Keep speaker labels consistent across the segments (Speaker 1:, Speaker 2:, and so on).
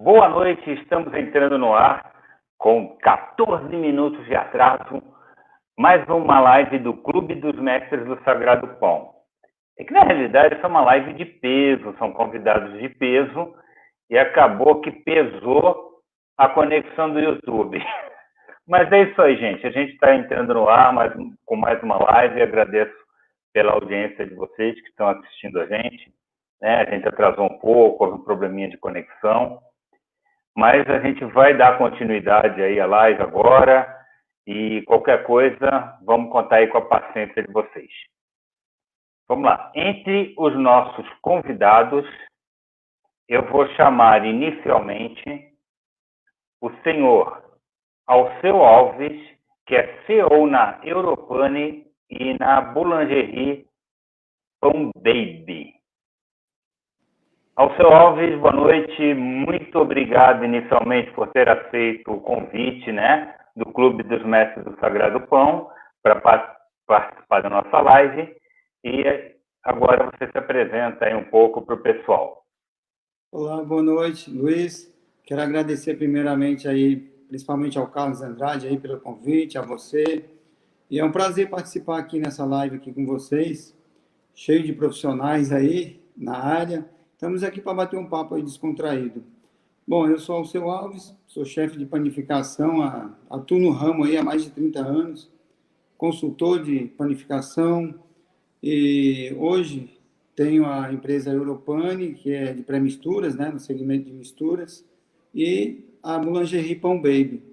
Speaker 1: Boa noite, estamos entrando no ar com 14 minutos de atraso, mais uma live do Clube dos Mestres do Sagrado Pão. É que, na realidade, essa é uma live de peso, são convidados de peso, e acabou que pesou a conexão do YouTube. Mas é isso aí, gente. A gente está entrando no ar com mais uma live, e agradeço pela audiência de vocês que estão assistindo a gente. A gente atrasou um pouco, houve um probleminha de conexão, mas a gente vai dar continuidade aí à live agora, e qualquer coisa, vamos contar aí com a paciência de vocês. Vamos lá. Entre os nossos convidados, eu vou chamar inicialmente o senhor Alceu Alves, que é CEO na Europane e na Boulangerie Pão Baby. Alceu Alves, boa noite. Muito obrigado inicialmente por ter aceito o convite, do Clube dos Mestres do Sagrado Pão para participar da nossa live. E agora você se apresenta aí um pouco para o pessoal.
Speaker 2: Olá, boa noite, Luiz. Quero agradecer primeiramente aí, principalmente ao Carlos Andrade aí pelo convite, a você. E é um prazer participar aqui nessa live aqui com vocês, cheio de profissionais aí na área. Estamos aqui para bater um papo aí descontraído. Bom, eu sou Alceu Alves, sou chefe de panificação, atuo no ramo aí há mais de 30 anos, consultor de panificação, e hoje tenho a empresa Europane, que é de pré-misturas, no segmento de misturas, e a Boulangerie Pão Baby.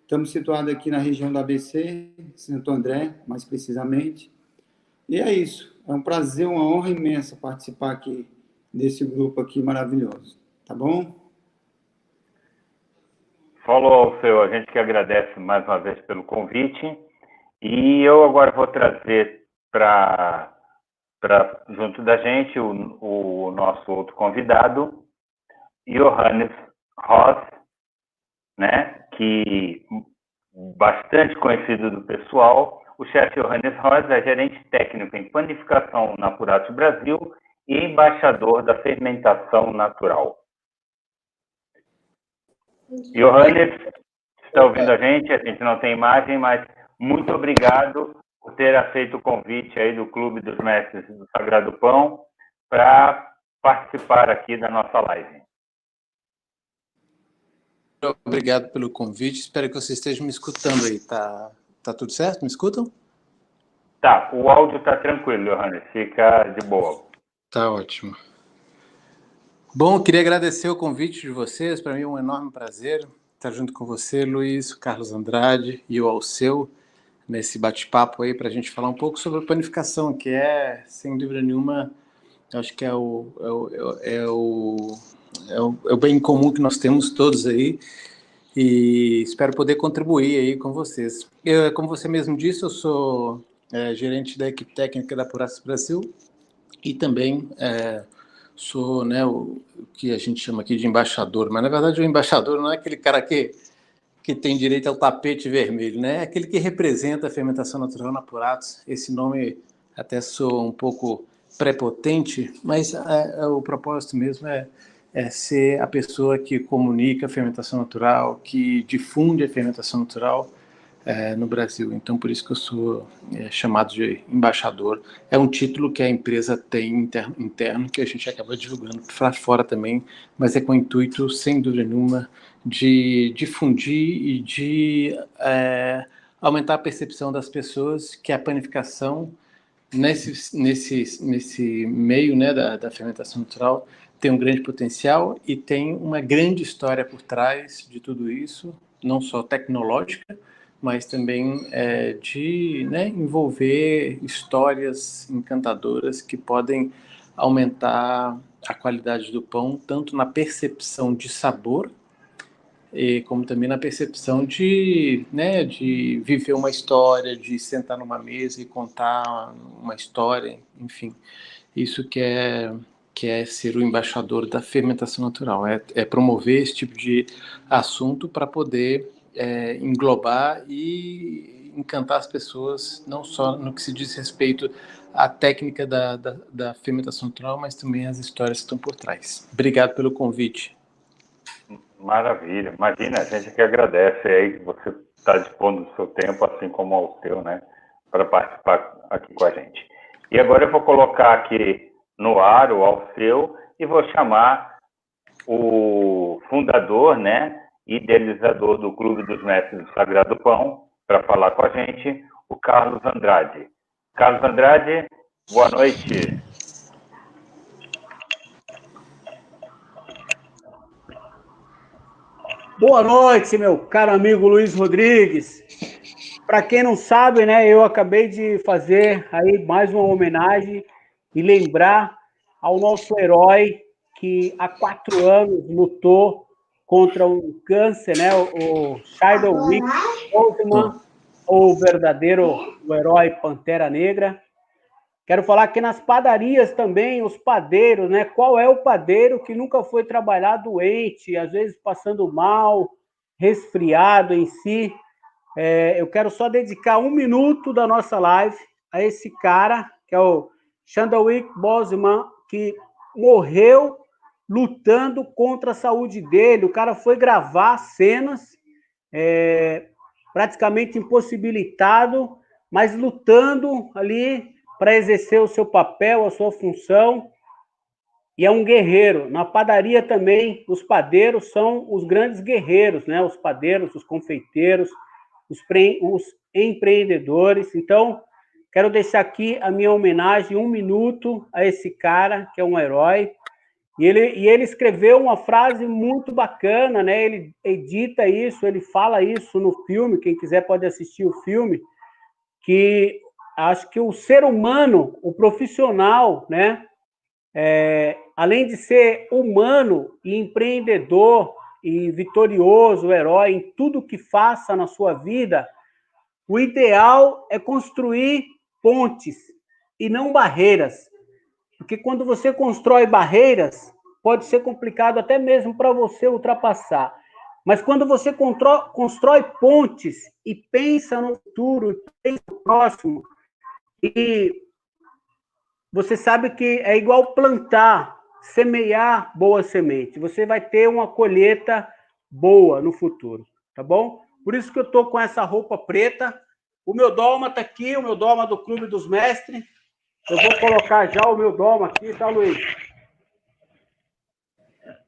Speaker 2: Estamos situados aqui na região da ABC, Santo André, mais precisamente. E é isso. É um prazer, uma honra imensa participar aqui desse grupo aqui maravilhoso. Tá bom?
Speaker 1: Falou, Alceu. A gente que agradece mais uma vez pelo convite. E eu agora vou trazer para junto da gente o nosso outro convidado, Johannes Ross, que bastante conhecido do pessoal. O chefe Johannes Ross é gerente técnico em panificação na Purato Brasil e embaixador da fermentação natural. Johannes, está ouvindo a gente não tem imagem, mas muito obrigado por ter aceito o convite aí do Clube dos Mestres do Sagrado Pão para participar aqui da nossa live.
Speaker 3: Obrigado pelo convite, espero que vocês estejam me escutando aí. Tá tudo certo? Me escutam?
Speaker 1: Tá, o áudio está tranquilo, Johannes, fica de boa.
Speaker 3: Tá ótimo. Bom, queria agradecer o convite de vocês, para mim é um enorme prazer estar junto com você, Luiz, o Carlos Andrade e o Alceu, nesse bate-papo aí para a gente falar um pouco sobre a panificação, que é, sem dúvida nenhuma, acho que é o bem comum que nós temos todos aí, e espero poder contribuir aí com vocês. Como você mesmo disse, eu sou gerente da equipe técnica da Purato Brasil e também sou o que a gente chama aqui de embaixador, mas na verdade o embaixador não é aquele cara que tem direito ao tapete vermelho, É aquele que representa a fermentação natural na Purato. Esse nome até soa um pouco prepotente, mas o propósito mesmo é ser a pessoa que comunica a fermentação natural, que difunde a fermentação natural no Brasil. Então, por isso que eu sou chamado de embaixador. É um título que a empresa tem interno que a gente acaba divulgando para fora também, mas é com o intuito, sem dúvida nenhuma, de difundir e de aumentar a percepção das pessoas que a panificação nesse meio da fermentação natural tem um grande potencial e tem uma grande história por trás de tudo isso, não só tecnológica, mas também de envolver histórias encantadoras que podem aumentar a qualidade do pão, tanto na percepção de sabor, como também na percepção de viver uma história, de sentar numa mesa e contar uma história, enfim. Isso que é ser o embaixador da fermentação natural, é promover esse tipo de assunto para poder englobar e encantar as pessoas, não só no que se diz respeito à técnica da fermentação natural, mas também as histórias que estão por trás. Obrigado pelo convite.
Speaker 1: Maravilha. Imagina, a gente que agradece aí que você está dispondo do seu tempo, assim como ao seu, né, para participar aqui com a gente. E agora eu vou colocar aqui no ar o Alceu e vou chamar o fundador, né, idealizador do Clube dos Mestres do Sagrado Pão, para falar com a gente, o Carlos Andrade. Carlos Andrade, boa noite.
Speaker 4: Boa noite, meu caro amigo Luiz Rodrigues. Para quem não sabe, né, eu acabei de fazer aí mais uma homenagem e lembrar ao nosso herói que há 4 anos lutou contra um câncer, né, o Chadwick Boseman, o verdadeiro herói Pantera Negra. Quero falar que nas padarias também, os padeiros, né? Qual é o padeiro que nunca foi trabalhar doente, às vezes passando mal, resfriado em si? Eu quero só dedicar 1 minuto da nossa live a esse cara, que é o Chadwick Boseman, que morreu lutando contra a saúde dele. O cara foi gravar cenas praticamente impossibilitado, mas lutando ali para exercer o seu papel, a sua função, e é um guerreiro. Na padaria também, os padeiros são os grandes guerreiros, né? Os padeiros, os confeiteiros, os empreendedores. Então, quero deixar aqui a minha homenagem, 1 minuto, a esse cara, que é um herói. E ele escreveu uma frase muito bacana, né? Ele edita isso, ele fala isso no filme, quem quiser pode assistir o filme, que acho que o ser humano, o profissional, né, além de ser humano e empreendedor e vitorioso, herói em tudo que faça na sua vida, o ideal é construir pontes e não barreiras. Porque quando você constrói barreiras, pode ser complicado até mesmo para você ultrapassar. Mas quando você constrói pontes e pensa no futuro, pensa no próximo, e você sabe que é igual plantar, semear boa semente. Você vai ter uma colheita boa no futuro, tá bom? Por isso que eu estou com essa roupa preta. O meu doma está aqui, o meu doma do Clube dos Mestres. Eu vou colocar já o meu doma aqui, tá, Luiz?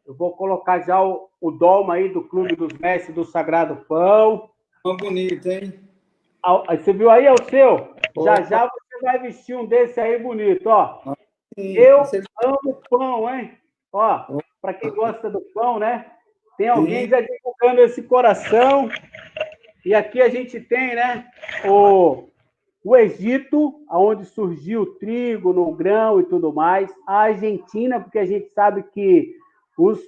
Speaker 4: Eu vou colocar já o doma aí do Clube dos Mestres do Sagrado Pão.
Speaker 2: Tão bonito, hein?
Speaker 4: Você viu aí, é o seu? Já já você vai vestir um desse aí bonito, ó.
Speaker 2: Sim,
Speaker 4: Eu amo pão, hein? Ó, para quem gosta do pão, né? Tem alguém já divulgando esse coração. E aqui a gente tem, né, o Egito, onde surgiu o trigo no grão e tudo mais. A Argentina, porque a gente sabe que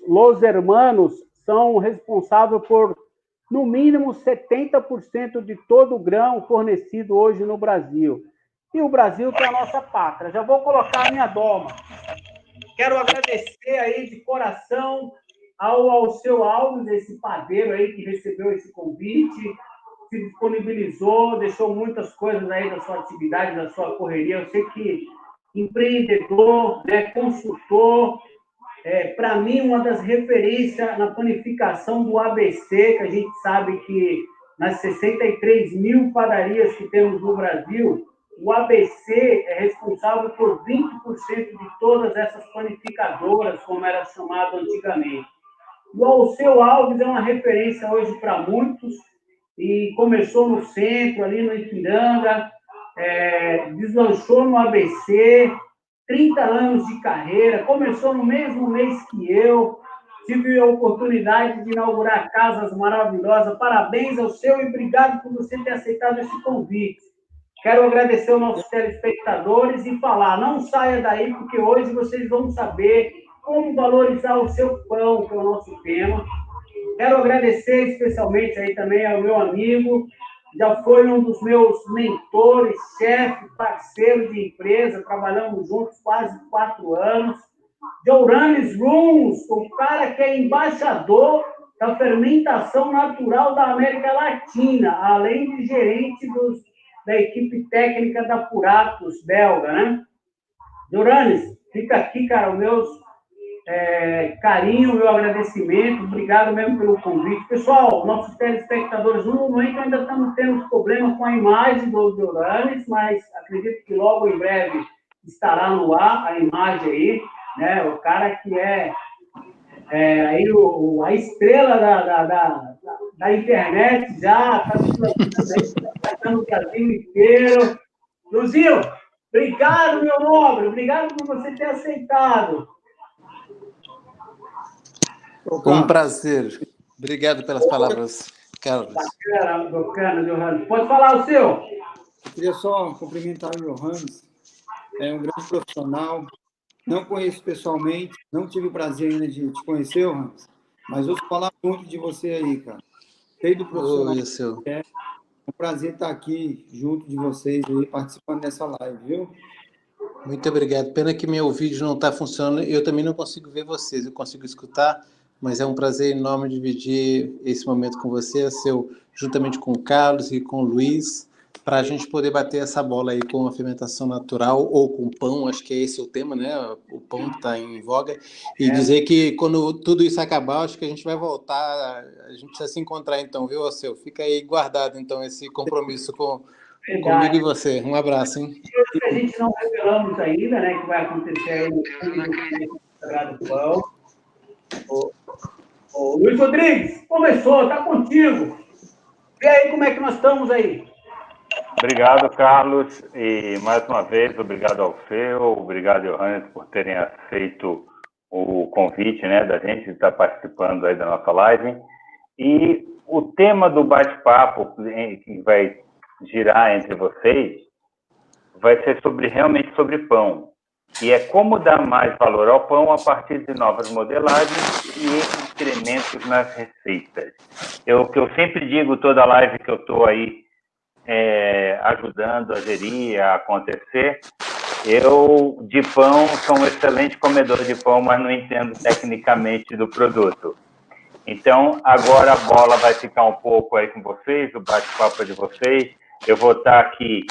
Speaker 4: Los Hermanos são responsáveis por, no mínimo, 70% de todo o grão fornecido hoje no Brasil. E o Brasil que é a nossa pátria. Já vou colocar a minha doma. Quero agradecer aí de coração ao Alceu Alves, esse padeiro aí que recebeu esse convite, se disponibilizou, deixou muitas coisas aí da sua atividade, da sua correria. Eu sei que empreendedor, né, consultor, para mim, uma das referências na panificação do ABC, que a gente sabe que nas 63 mil padarias que temos no Brasil, o ABC é responsável por 20% de todas essas panificadoras, como era chamado antigamente. O Alceu Alves é uma referência hoje para muitos, e começou no centro, ali no Ipiranga, deslanchou no ABC, 30 anos de carreira, começou no mesmo mês que eu, tive a oportunidade de inaugurar casas maravilhosas. Parabéns ao seu e obrigado por você ter aceitado esse convite. Quero agradecer aos nossos telespectadores e falar, não saia daí, porque hoje vocês vão saber como valorizar o seu pão, que é o nosso tema. Quero agradecer especialmente aí também ao meu amigo, já foi um dos meus mentores, chefe, parceiro de empresa, trabalhamos juntos quase 4 anos. Jouranes Rooms, o cara que é embaixador da fermentação natural da América Latina, além de gerente da equipe técnica da Puratos belga, né? Jouranes, fica aqui, cara, os meus carinho, meu agradecimento. Obrigado mesmo pelo convite. Pessoal, nossos telespectadores, no momento ainda estamos tendo problemas com a imagem do Uranes, mas acredito que logo em breve estará no ar a imagem aí, né? O cara que aí a estrela da internet já está no Brasil inteiro. Luzinho, obrigado, meu nobre, obrigado por você ter aceitado.
Speaker 3: Um prazer. Obrigado pelas palavras, Carlos.
Speaker 4: Bacana, Johannes. Pode falar o seu.
Speaker 2: Eu queria só cumprimentar o Johannes. É um grande profissional. Não conheço pessoalmente, não tive o prazer ainda de te conhecer, Johannes, mas ouço falar muito de você aí, cara. Feio do profissional.
Speaker 3: Oi, seu.
Speaker 2: É um prazer estar aqui junto de vocês aí, participando dessa live, viu?
Speaker 3: Muito obrigado. Pena que meu vídeo não está funcionando. Eu também não consigo ver vocês. Eu consigo escutar, mas é um prazer enorme dividir esse momento com você, juntamente com o Carlos e com o Luiz, para a gente poder bater essa bola aí com a fermentação natural ou com pão. Acho que é esse o tema, né? O pão que está em voga. E dizer que quando tudo isso acabar, acho que a gente vai voltar. A gente precisa se encontrar então, viu, Alceu? Fica aí guardado então esse compromisso comigo e você. Um abraço, hein?
Speaker 4: A gente não revelamos ainda, né, que vai acontecer aí no Sagrado Pão. O Luiz Rodrigues, começou, tá contigo. E aí, como é que nós estamos aí?
Speaker 1: Obrigado, Carlos, e mais uma vez, obrigado ao seu, obrigado, Johannes, por terem aceito o convite, né, da gente estar participando aí da nossa live. E o tema do bate-papo que vai girar entre vocês vai ser realmente sobre pão, e é como dar mais valor ao pão a partir de novas modelagens e incrementos nas receitas. O que eu sempre digo, toda live que eu estou aí ajudando a gerir, a acontecer, eu, de pão, sou um excelente comedor de pão, mas não entendo tecnicamente do produto. Então, agora a bola vai ficar um pouco aí com vocês, o bate-papo de vocês. Eu vou estar aqui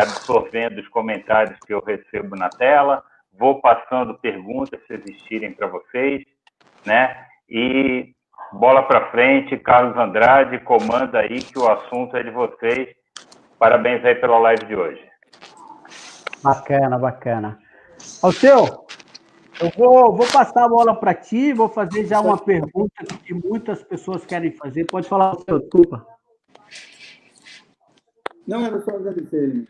Speaker 1: absorvendo os comentários que eu recebo na tela, vou passando perguntas, se existirem para vocês, né? E bola para frente, Carlos Andrade, comanda aí que o assunto é de vocês. Parabéns aí pela live de hoje.
Speaker 4: Bacana, bacana. Alceu, eu vou passar a bola para ti, vou fazer já uma pergunta que muitas pessoas querem fazer. Pode falar, Alceu, desculpa.
Speaker 2: Não, era só agradecer.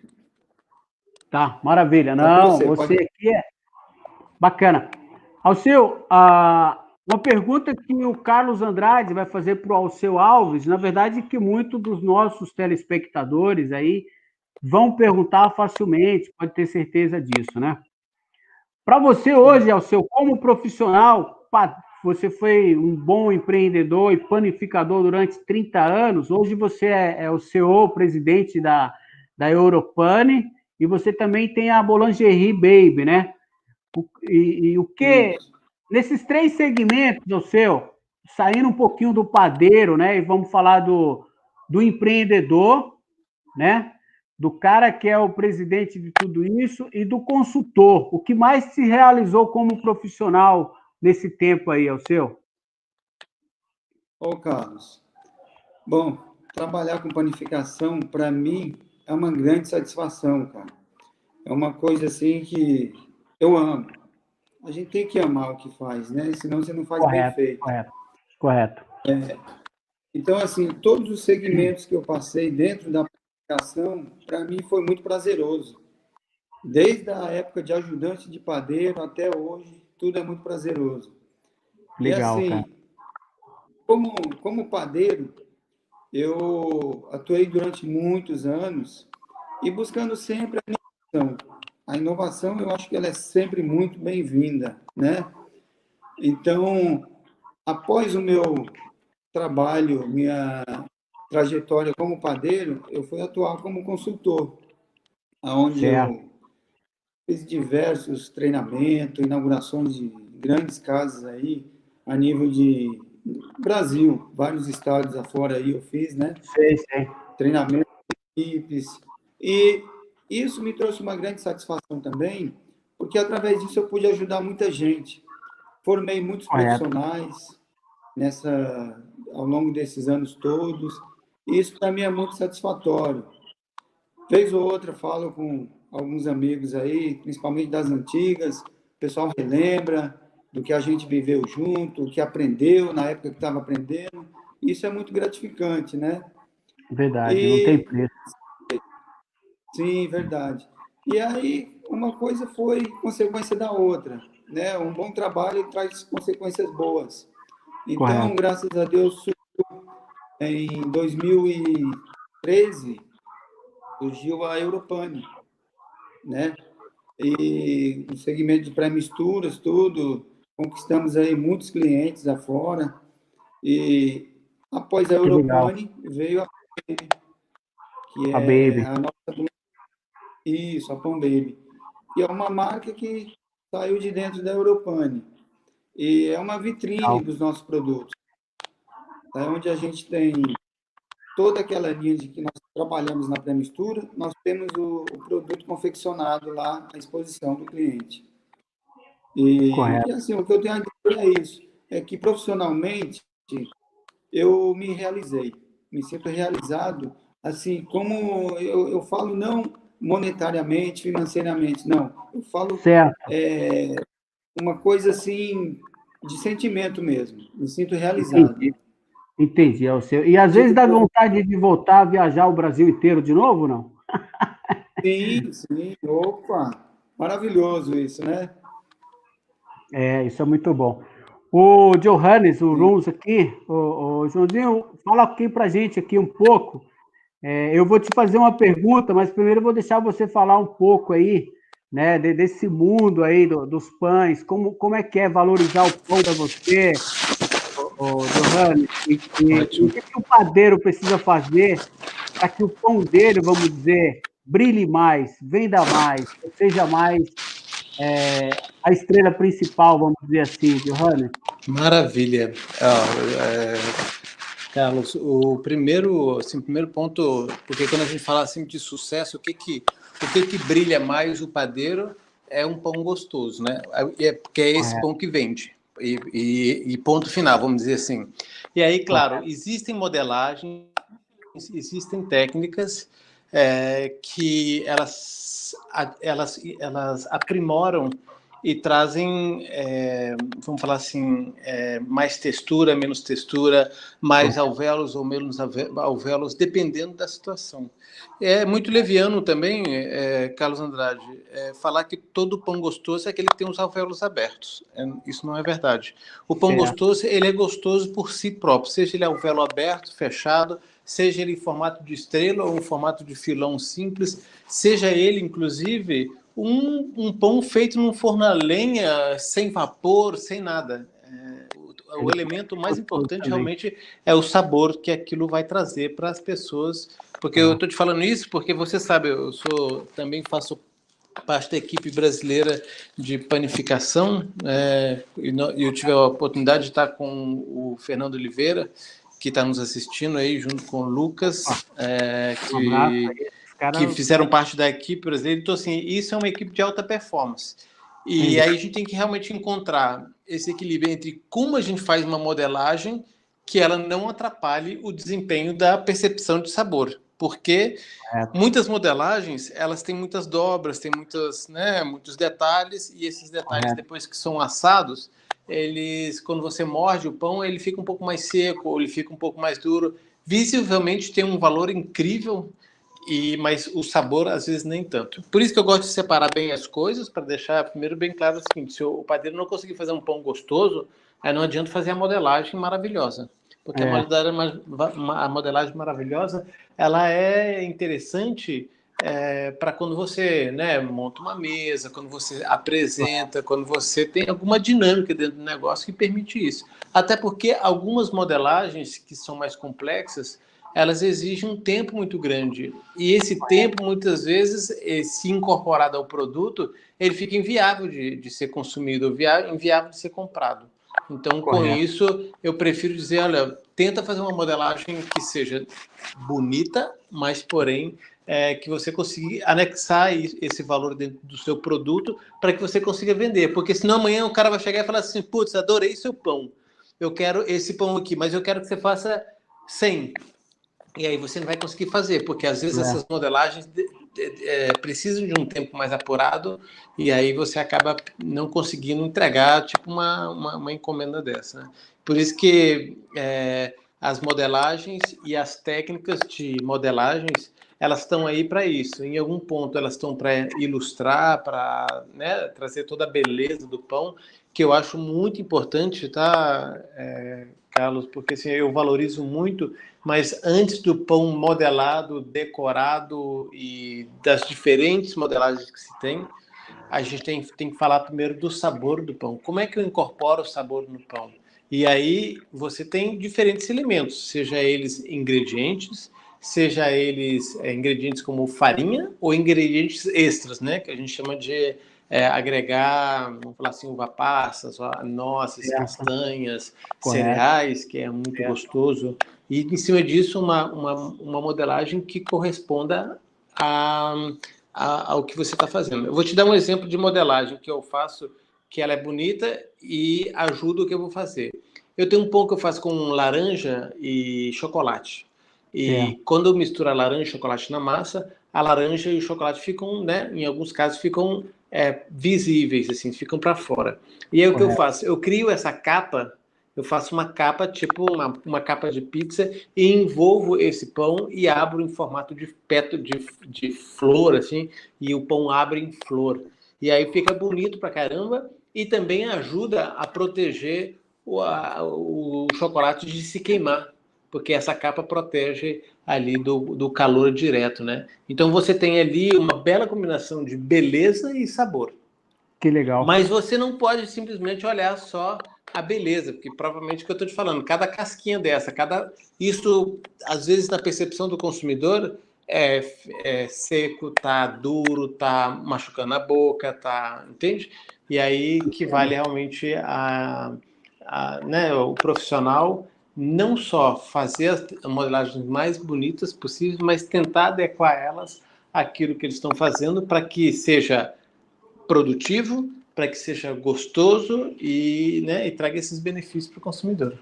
Speaker 4: Tá, maravilha. Não, você aqui é bacana. Alceu, uma pergunta que o Carlos Andrade vai fazer para o Alceu Alves, na verdade, que muitos dos nossos telespectadores aí vão perguntar facilmente, pode ter certeza disso, né? Para você hoje, Alceu, como profissional, você foi um bom empreendedor e panificador durante 30 anos, hoje você é o CEO, presidente da Europane, e você também tem a Boulangerie Baby, né? E o que, nesses 3 segmentos, Alceu, saindo um pouquinho do padeiro, né? E vamos falar do empreendedor, né? Do cara que é o presidente de tudo isso e do consultor. O que mais se realizou como profissional nesse tempo aí, Alceu?
Speaker 2: Ô, Carlos, bom, trabalhar com panificação, para mim, é uma grande satisfação, cara. É uma coisa assim que eu amo. A gente tem que amar o que faz, né? Senão você não faz bem feito.
Speaker 4: Correto.
Speaker 2: Então, assim, todos os segmentos que eu passei dentro da panificação, para mim foi muito prazeroso. Desde a época de ajudante de padeiro até hoje, tudo é muito prazeroso.
Speaker 4: Legal,
Speaker 2: e assim, como padeiro, eu atuei durante muitos anos e buscando sempre a inovação. A inovação, eu acho que ela é sempre muito bem-vinda, né? Então, após o meu trabalho, minha trajetória como padeiro, eu fui atuar como consultor, onde eu fiz diversos treinamentos, inaugurações de grandes casas aí, a nível de Brasil, vários estados afora aí eu fiz, né?
Speaker 4: Sei.
Speaker 2: Treinamento de equipes. E isso me trouxe uma grande satisfação também, porque através disso eu pude ajudar muita gente. formei muitos profissionais ao longo desses anos todos, e isso para mim é muito satisfatório. Vez ou outra falo com alguns amigos aí, principalmente das antigas, o pessoal relembra do que a gente viveu junto, o que aprendeu na época que estava aprendendo. Isso é muito gratificante, né?
Speaker 4: Verdade, não tem preço.
Speaker 2: Sim, verdade. E aí, uma coisa foi consequência da outra, né? Um bom trabalho traz consequências boas. Então,
Speaker 4: Correto.
Speaker 2: graças a Deus, em 2013, surgiu a Europane, né? E no segmento de pré-misturas, tudo, conquistamos aí muitos clientes afora. E após a Europane, veio a Baby, que
Speaker 4: a Baby.
Speaker 2: a nossa... Isso, a Pão Baby. E é uma marca que saiu de dentro da Europane. E é uma vitrine dos nossos produtos. É onde a gente tem toda aquela linha de que nós trabalhamos na pré-mistura, nós temos o produto confeccionado lá à exposição do cliente. E assim, o que eu tenho a dizer é isso, é que profissionalmente eu me realizei, me sinto realizado, assim, como eu falo não monetariamente, financeiramente, não, eu falo uma coisa assim, de sentimento mesmo, me sinto realizado.
Speaker 4: Entendi, é o seu. E às vezes dá vontade de voltar a viajar o Brasil inteiro de novo, não?
Speaker 2: Sim, opa, maravilhoso isso, né?
Speaker 4: Isso é muito bom. O Johannes, o Runs aqui, o Joãozinho, fala aqui pra gente aqui um pouco. Eu vou te fazer uma pergunta, mas primeiro eu vou deixar você falar um pouco aí, né, desse mundo aí dos pães, como é que é valorizar o pão para você, Johannes, e o que o padeiro precisa fazer para que o pão dele, vamos dizer, brilhe mais, venda mais, seja mais a estrela principal, vamos dizer assim, Johannes?
Speaker 3: Maravilha. Carlos, o primeiro ponto, porque quando a gente fala assim de sucesso, o que brilha mais o padeiro é um pão gostoso, né? Porque é esse pão que vende. E ponto final, vamos dizer assim. E aí, claro, existem modelagens, existem técnicas que elas aprimoram e trazem, vamos falar assim, mais textura, menos textura, mais alvéolos ou menos alvéolos, dependendo da situação. É muito leviano também, Carlos Andrade, falar que todo pão gostoso é aquele que tem os alvéolos abertos. Isso não é verdade. O pão gostoso, ele é gostoso por si próprio, seja ele alvéolo aberto, fechado, seja ele em formato de estrela ou em formato de filão simples, seja ele, inclusive, um pão feito num forno a lenha, sem vapor, sem nada. O elemento mais importante realmente é o sabor que aquilo vai trazer para as pessoas. Porque eu estou te falando isso porque você sabe, também faço parte da equipe brasileira de panificação, e eu tive a oportunidade de estar com o Fernando Oliveira, que está nos assistindo aí, junto com o Lucas, que fizeram parte da equipe brasileira. Então, assim, isso é uma equipe de alta performance. E aí a gente tem que realmente encontrar esse equilíbrio entre como a gente faz uma modelagem que ela não atrapalhe o desempenho da percepção de sabor. Porque muitas modelagens, elas têm muitas dobras, têm muitos detalhes, e esses detalhes, depois que são assados, quando você morde o pão, ele fica um pouco mais seco, ou ele fica um pouco mais duro. Visivelmente tem um valor incrível, mas o sabor, às vezes, nem tanto. Por isso que eu gosto de separar bem as coisas, para deixar primeiro bem claro o seguinte: se o padeiro não conseguir fazer um pão gostoso, aí não adianta fazer a modelagem maravilhosa. Porque a modelagem maravilhosa, ela é interessante para quando você monta uma mesa, quando você apresenta, quando você tem alguma dinâmica dentro do negócio que permite isso. Até porque algumas modelagens que são mais complexas, elas exigem um tempo muito grande. E esse tempo, muitas vezes, se incorporado ao produto, ele fica inviável de ser consumido, inviável de ser comprado. Então, com isso, eu prefiro dizer, olha, tenta fazer uma modelagem que seja bonita, mas, porém, que você consiga anexar esse valor dentro do seu produto para que você consiga vender. Porque senão amanhã o cara vai chegar e falar assim, putz, adorei seu pão. Eu quero esse pão aqui, mas eu quero que você faça 100. E aí você não vai conseguir fazer, porque às vezes essas modelagens precisam de um tempo mais apurado e aí você acaba não conseguindo entregar tipo uma encomenda dessa, né? Por isso que as modelagens e as técnicas de modelagens, elas estão aí para isso. Em algum ponto elas estão para ilustrar, para, né, trazer toda a beleza do pão, que eu acho muito importante, tá, Carlos? Porque assim, eu valorizo muito, mas antes do pão modelado, decorado e das diferentes modelagens que se tem, a gente tem que falar primeiro do sabor do pão. Como é que eu incorporo o sabor no pão? E aí você tem diferentes elementos, seja eles ingredientes, seja eles ingredientes como farinha ou ingredientes extras, né? Que a gente chama de agregar, vamos falar assim, uva passas, nozes, castanhas, cereais, que é muito gostoso. E em cima disso, uma modelagem que corresponda ao que você está fazendo. Eu vou te dar um exemplo de modelagem que eu faço, que ela é bonita e ajuda o que eu vou fazer. Eu tenho um pão que eu faço com laranja e chocolate. E quando eu misturo a laranja e chocolate na massa, a laranja e o chocolate ficam, né, em alguns casos, ficam visíveis, assim, ficam para fora. E aí o que eu faço? Eu crio essa capa, eu faço uma capa, tipo uma capa de pizza, e envolvo esse pão e abro em formato de pétalo de flor, assim, e o pão abre em flor. E aí fica bonito pra caramba e também ajuda a proteger o chocolate de se queimar, porque essa capa protege ali do calor direto, né? Então você tem ali uma bela combinação de beleza e sabor.
Speaker 4: Que legal.
Speaker 3: Mas você não pode simplesmente olhar só a beleza, porque provavelmente o que eu estou te falando, cada casquinha dessa, isso às vezes na percepção do consumidor é seco, tá duro, tá machucando a boca, tá, entende? E aí que vale realmente né, o profissional não só fazer as modelagens mais bonitas possíveis, mas tentar adequar elas àquilo que eles estão fazendo para que seja produtivo, para que seja gostoso e, né, e traga esses benefícios para o consumidor.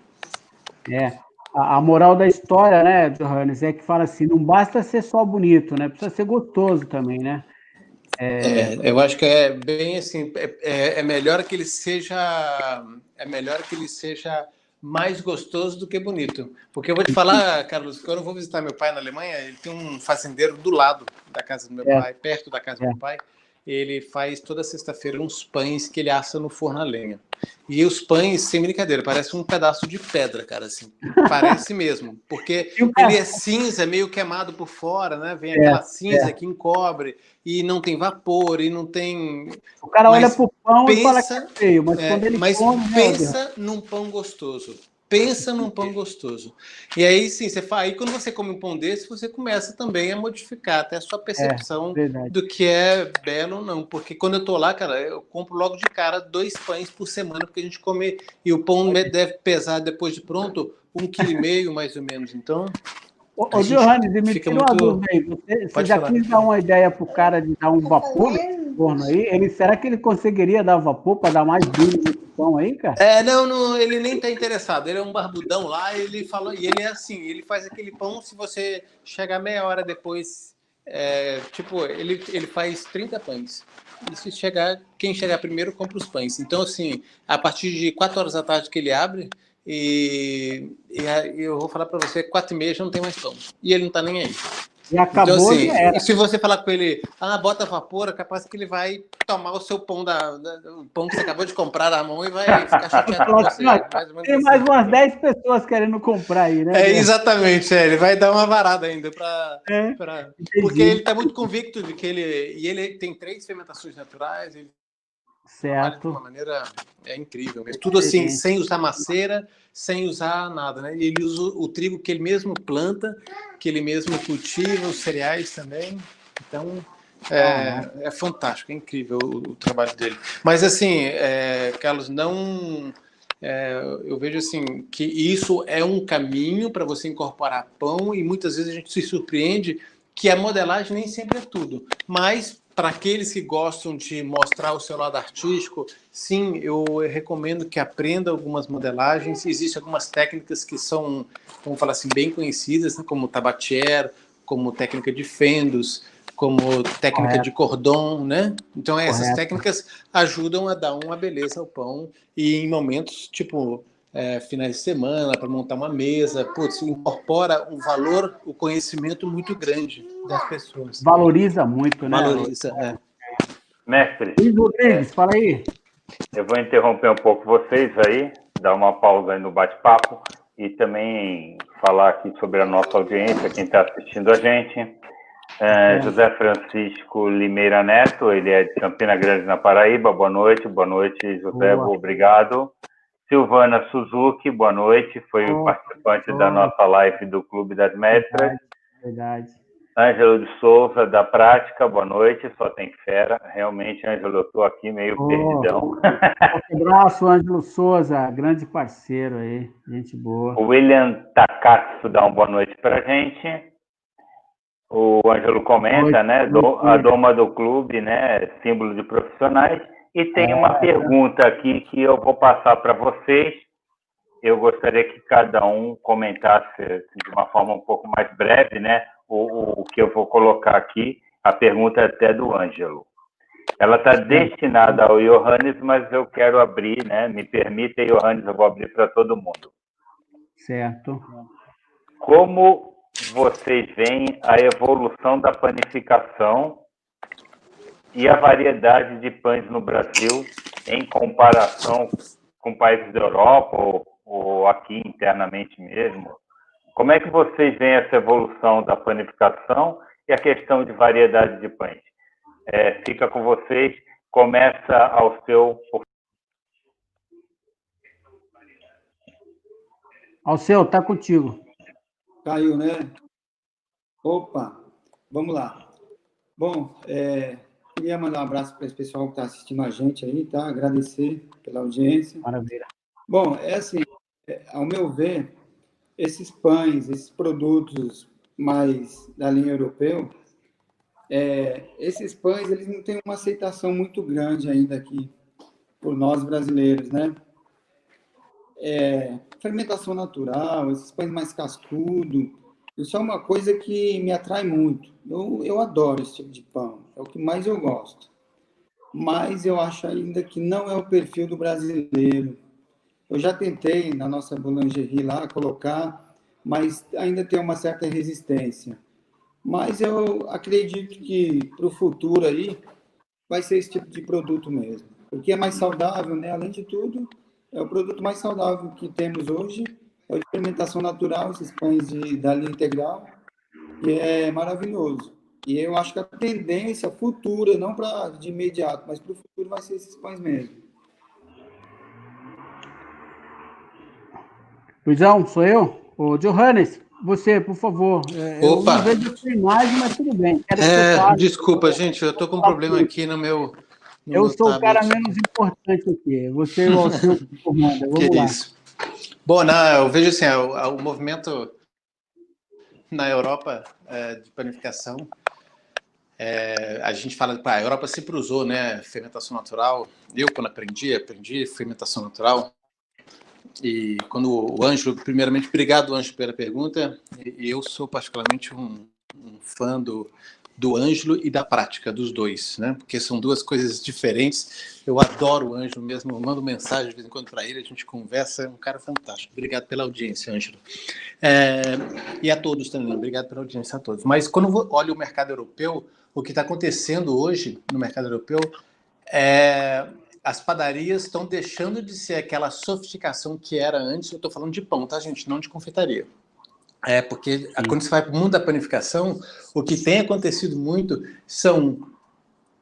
Speaker 4: A moral da história, né, Johannes, é que fala assim, não basta ser só bonito, né? Precisa ser gostoso também, né?
Speaker 3: Eu acho que é bem assim, é melhor que ele seja mais gostoso do que bonito. Porque eu vou te falar, Carlos, quando eu vou visitar meu pai na Alemanha, ele tem um fazendeiro do lado da casa do meu pai, perto da casa do meu pai. Ele faz toda sexta-feira uns pães que ele assa no forno a lenha. E os pães, sem brincadeira, parece um pedaço de pedra, cara, assim. Parece mesmo. Porque ele é cinza, meio queimado por fora, né? Vem aquela cinza que encobre e não tem vapor e não tem...
Speaker 4: O cara olha pro pão e fala que é feio, mas quando ele come...
Speaker 3: pensa num pão gostoso. Pensa num pão gostoso. E aí, sim, aí quando você come um pão desse, você começa também a modificar até a sua percepção do que é belo ou não. Porque quando eu tô lá, cara, eu compro logo de cara 2 pães por semana, porque a gente come... E o pão deve pesar, depois de pronto, 1,5 kg, mais ou menos. Então...
Speaker 4: Ô, Johannes, me tira uma dúvida aí. Você já quis dar uma ideia pro cara de dar um vapor no forno aí? Será que ele conseguiria dar vapor para dar mais brilho nesse pão aí, cara?
Speaker 3: Não, ele nem tá interessado. Ele é um barbudão lá, ele falou, e ele é assim, ele faz aquele pão, se você chegar meia hora depois, ele faz 30 pães. E se quem chegar primeiro compra os pães. Então, assim, a partir de 4 horas da tarde que ele abre, e eu vou falar para você, 4h30 já não tem mais pão. E ele não tá nem aí.
Speaker 4: E acabou,
Speaker 3: então, assim, e se você falar com ele, bota vapor, é capaz que ele vai tomar o seu pão, o pão que você acabou de comprar na mão e vai ficar chateado com você.
Speaker 4: Tem mais umas 10 pessoas querendo comprar aí, né?
Speaker 3: Exatamente, ele vai dar uma varada ainda porque ele está muito convicto de que ele tem 3 fermentações naturais, ele trabalha de uma maneira incrível mesmo. Tudo assim, sem usar macera, sem usar nada, né? Ele usa o trigo que ele mesmo planta, que ele mesmo cultiva, os cereais também. Então, é fantástico, é incrível o trabalho dele. Mas assim, Carlos, eu vejo assim que isso é um caminho para você incorporar pão e muitas vezes a gente se surpreende que a modelagem nem sempre é tudo, mas para aqueles que gostam de mostrar o seu lado artístico, sim, eu recomendo que aprenda algumas modelagens. Existem algumas técnicas que são, vamos falar assim, bem conhecidas, né, como tabatière, como técnica de fendos, como técnica de cordon, né? Então essas técnicas ajudam a dar uma beleza ao pão e em momentos tipo finais de semana para montar uma mesa, putz, incorpora um valor, o conhecimento muito grande das pessoas.
Speaker 4: Valoriza muito, né?
Speaker 3: Valoriza,
Speaker 1: Mestre,
Speaker 4: Luiz Rodrigues, fala aí.
Speaker 1: eu vou interromper um pouco vocês aí, dar uma pausa aí no bate-papo e também falar aqui sobre a nossa audiência, quem está assistindo a gente. José Francisco Limeira Neto, ele é de Campina Grande, na Paraíba. Boa noite, José, obrigado. Silvana Suzuki, boa noite, foi participante da nossa live do Clube das Mestras.
Speaker 4: Verdade.
Speaker 1: Ângelo de Souza, da Prática, boa noite, só tem fera. Realmente, Ângelo, eu estou aqui meio perdidão.
Speaker 4: Um abraço, Ângelo Souza, grande parceiro aí, gente boa.
Speaker 1: O William Takatsu dá uma boa noite para a gente. O Ângelo comenta, né, a doma do clube, né, símbolo de profissionais. E tem uma pergunta aqui que eu vou passar para vocês. Eu gostaria que cada um comentasse de uma forma um pouco mais breve, né, o que eu vou colocar aqui. A pergunta é até do Ângelo. Ela está destinada ao Johannes, mas eu quero abrir, né, me permita, Johannes, eu vou abrir para todo mundo.
Speaker 4: Certo.
Speaker 1: Como vocês veem a evolução da panificação e a variedade de pães no Brasil em comparação com países da Europa ou aqui internamente mesmo? Como é que vocês veem essa evolução da panificação e a questão de variedade de pães? Fica com vocês, começa ao seu...
Speaker 4: Alceu, tá contigo.
Speaker 2: Caiu, né? Opa, vamos lá. Bom, queria mandar um abraço para esse pessoal que está assistindo a gente aí, tá? Agradecer pela audiência.
Speaker 4: Maravilha.
Speaker 2: Bom, assim, ao meu ver, esses pães, esses produtos mais da linha europeu, esses pães, eles não têm uma aceitação muito grande ainda aqui por nós brasileiros, né? Fermentação natural, esses pães mais cascudo, isso é uma coisa que me atrai muito. Eu adoro esse tipo de pão, é o que mais eu gosto. Mas eu acho ainda que não é o perfil do brasileiro. Eu já tentei, na nossa boulangerie lá, colocar, mas ainda tem uma certa resistência. Mas eu acredito que, para o futuro aí, vai ser esse tipo de produto mesmo. Porque é mais saudável, né? Além de tudo, é o produto mais saudável que temos hoje, é a fermentação natural, esses pães da linha integral, que é maravilhoso. E eu acho que a tendência futura, não de imediato, mas para o futuro, vai ser esses pães mesmo.
Speaker 4: Luizão, sou eu? Ô, Johannes, você, por favor. Eu não vejo a sua imagem, mas tudo bem.
Speaker 3: Desculpa, gente, eu estou com um problema aqui no meu
Speaker 4: eu sou tablet. O cara menos importante aqui. Você é o seu que comanda. Vamos lá. Isso.
Speaker 3: Bom, eu vejo assim, o movimento na Europa de panificação, a gente fala, a Europa sempre usou, né, fermentação natural. Eu, quando aprendi fermentação natural. E quando o Ângelo, primeiramente, obrigado, Ângelo, pela pergunta. Eu sou particularmente um fã do Ângelo e da prática, dos dois, né? Porque são duas coisas diferentes. Eu adoro o Ângelo mesmo, eu mando mensagem de vez em quando para ele, a gente conversa, é um cara fantástico. Obrigado pela audiência, Ângelo. E a todos também, obrigado pela audiência a todos. Mas quando eu olho o mercado europeu, o que está acontecendo hoje no mercado europeu as padarias estão deixando de ser aquela sofisticação que era antes. Eu estou falando de pão, tá, gente? Não de confeitaria. Porque quando você vai para o mundo da panificação, o que tem acontecido muito são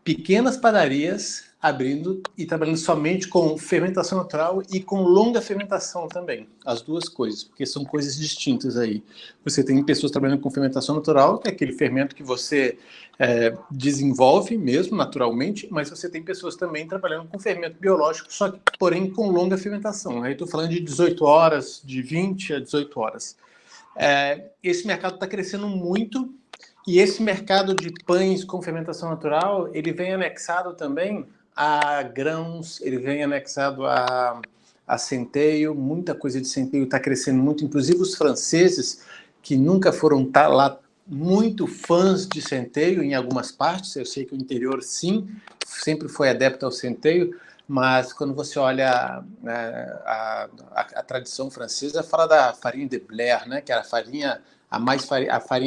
Speaker 3: pequenas padarias abrindo e trabalhando somente com fermentação natural e com longa fermentação também. As duas coisas, porque são coisas distintas aí. Você tem pessoas trabalhando com fermentação natural, que é aquele fermento que você desenvolve mesmo naturalmente, mas você tem pessoas também trabalhando com fermento biológico, só que, porém, com longa fermentação. Aí estou falando de 18 horas, de 20 a 18 horas. Esse mercado está crescendo muito E esse mercado de pães com fermentação natural, ele vem anexado também a grãos, ele vem anexado a centeio, muita coisa de centeio está crescendo muito, inclusive os franceses, que nunca foram lá muito fãs de centeio em algumas partes, eu sei que o interior sim, sempre foi adepto ao centeio, mas quando você olha a tradição francesa, fala da farinha de Blair, né, que era a farinha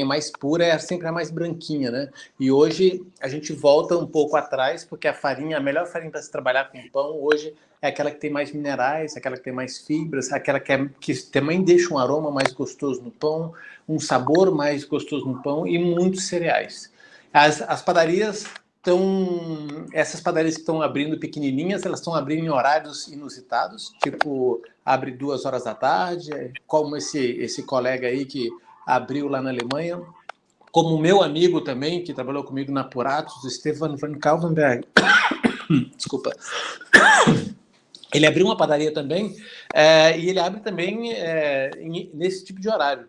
Speaker 3: mais pura é sempre a mais branquinha, né? E hoje a gente volta um pouco atrás, porque a melhor farinha para se trabalhar com pão hoje é aquela que tem mais minerais, aquela que tem mais fibras, aquela que também deixa um aroma mais gostoso no pão, um sabor mais gostoso no pão e muitos cereais. As padarias essas padarias que estão abrindo pequenininhas, elas estão abrindo em horários inusitados, tipo, abre 2 horas da tarde, como esse colega aí que abriu lá na Alemanha, como o meu amigo também, que trabalhou comigo na Puratos, o Stefan van Kalvenberg. Desculpa. Ele abriu uma padaria também, e ele abre também nesse tipo de horário.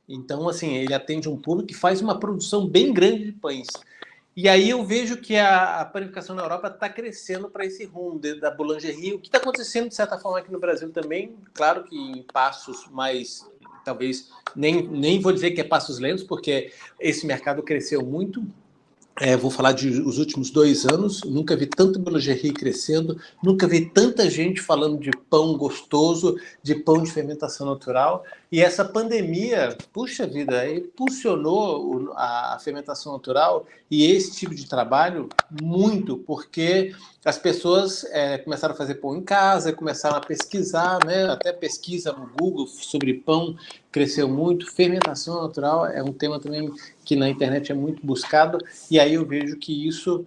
Speaker 3: Então, assim, ele atende um público que faz uma produção bem grande de pães. E aí eu vejo que a panificação na Europa está crescendo para esse rumo da boulangerie, o que está acontecendo, de certa forma, aqui no Brasil também, claro que em passos mais, talvez, nem vou dizer que é passos lentos, porque esse mercado cresceu muito. Vou falar de os últimos 2 anos, nunca vi tanto boulangerie crescendo, nunca vi tanta gente falando de pão gostoso, de pão de fermentação natural, e essa pandemia, puxa vida, impulsionou a fermentação natural e esse tipo de trabalho muito, porque as pessoas começaram a fazer pão em casa, começaram a pesquisar, né? Até pesquisa no Google sobre pão cresceu muito, fermentação natural é um tema também que na internet é muito buscado, e aí eu vejo que isso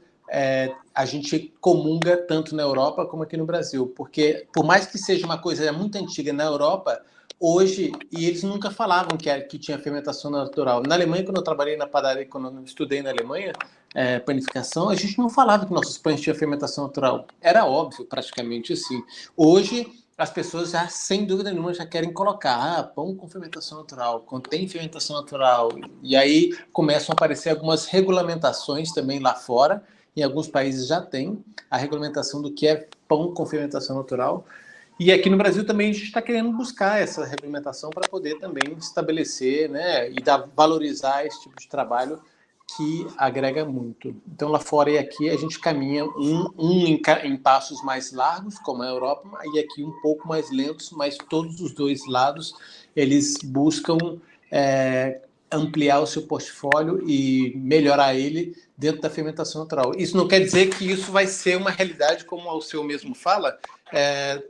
Speaker 3: a gente comunga tanto na Europa como aqui no Brasil, porque por mais que seja uma coisa muito antiga na Europa, hoje, e eles nunca falavam que tinha fermentação natural. Na Alemanha, quando eu trabalhei na padaria, quando eu estudei na Alemanha, panificação, a gente não falava que nossos pães tinham fermentação natural. Era óbvio, praticamente assim. Hoje, as pessoas já, sem dúvida nenhuma, já querem colocar pão com fermentação natural, contém fermentação natural. E aí começam a aparecer algumas regulamentações também lá fora. Em alguns países já tem a regulamentação do que é pão com fermentação natural. E aqui no Brasil também a gente está querendo buscar essa regulamentação para poder também estabelecer, né, e valorizar esse tipo de trabalho que agrega muito. Então, lá fora e aqui, a gente caminha em passos mais largos, como a Europa, e aqui um pouco mais lentos, mas todos os dois lados, eles buscam ampliar o seu portfólio e melhorar ele dentro da fermentação natural. Isso não quer dizer que isso vai ser uma realidade, como o Alceu mesmo fala,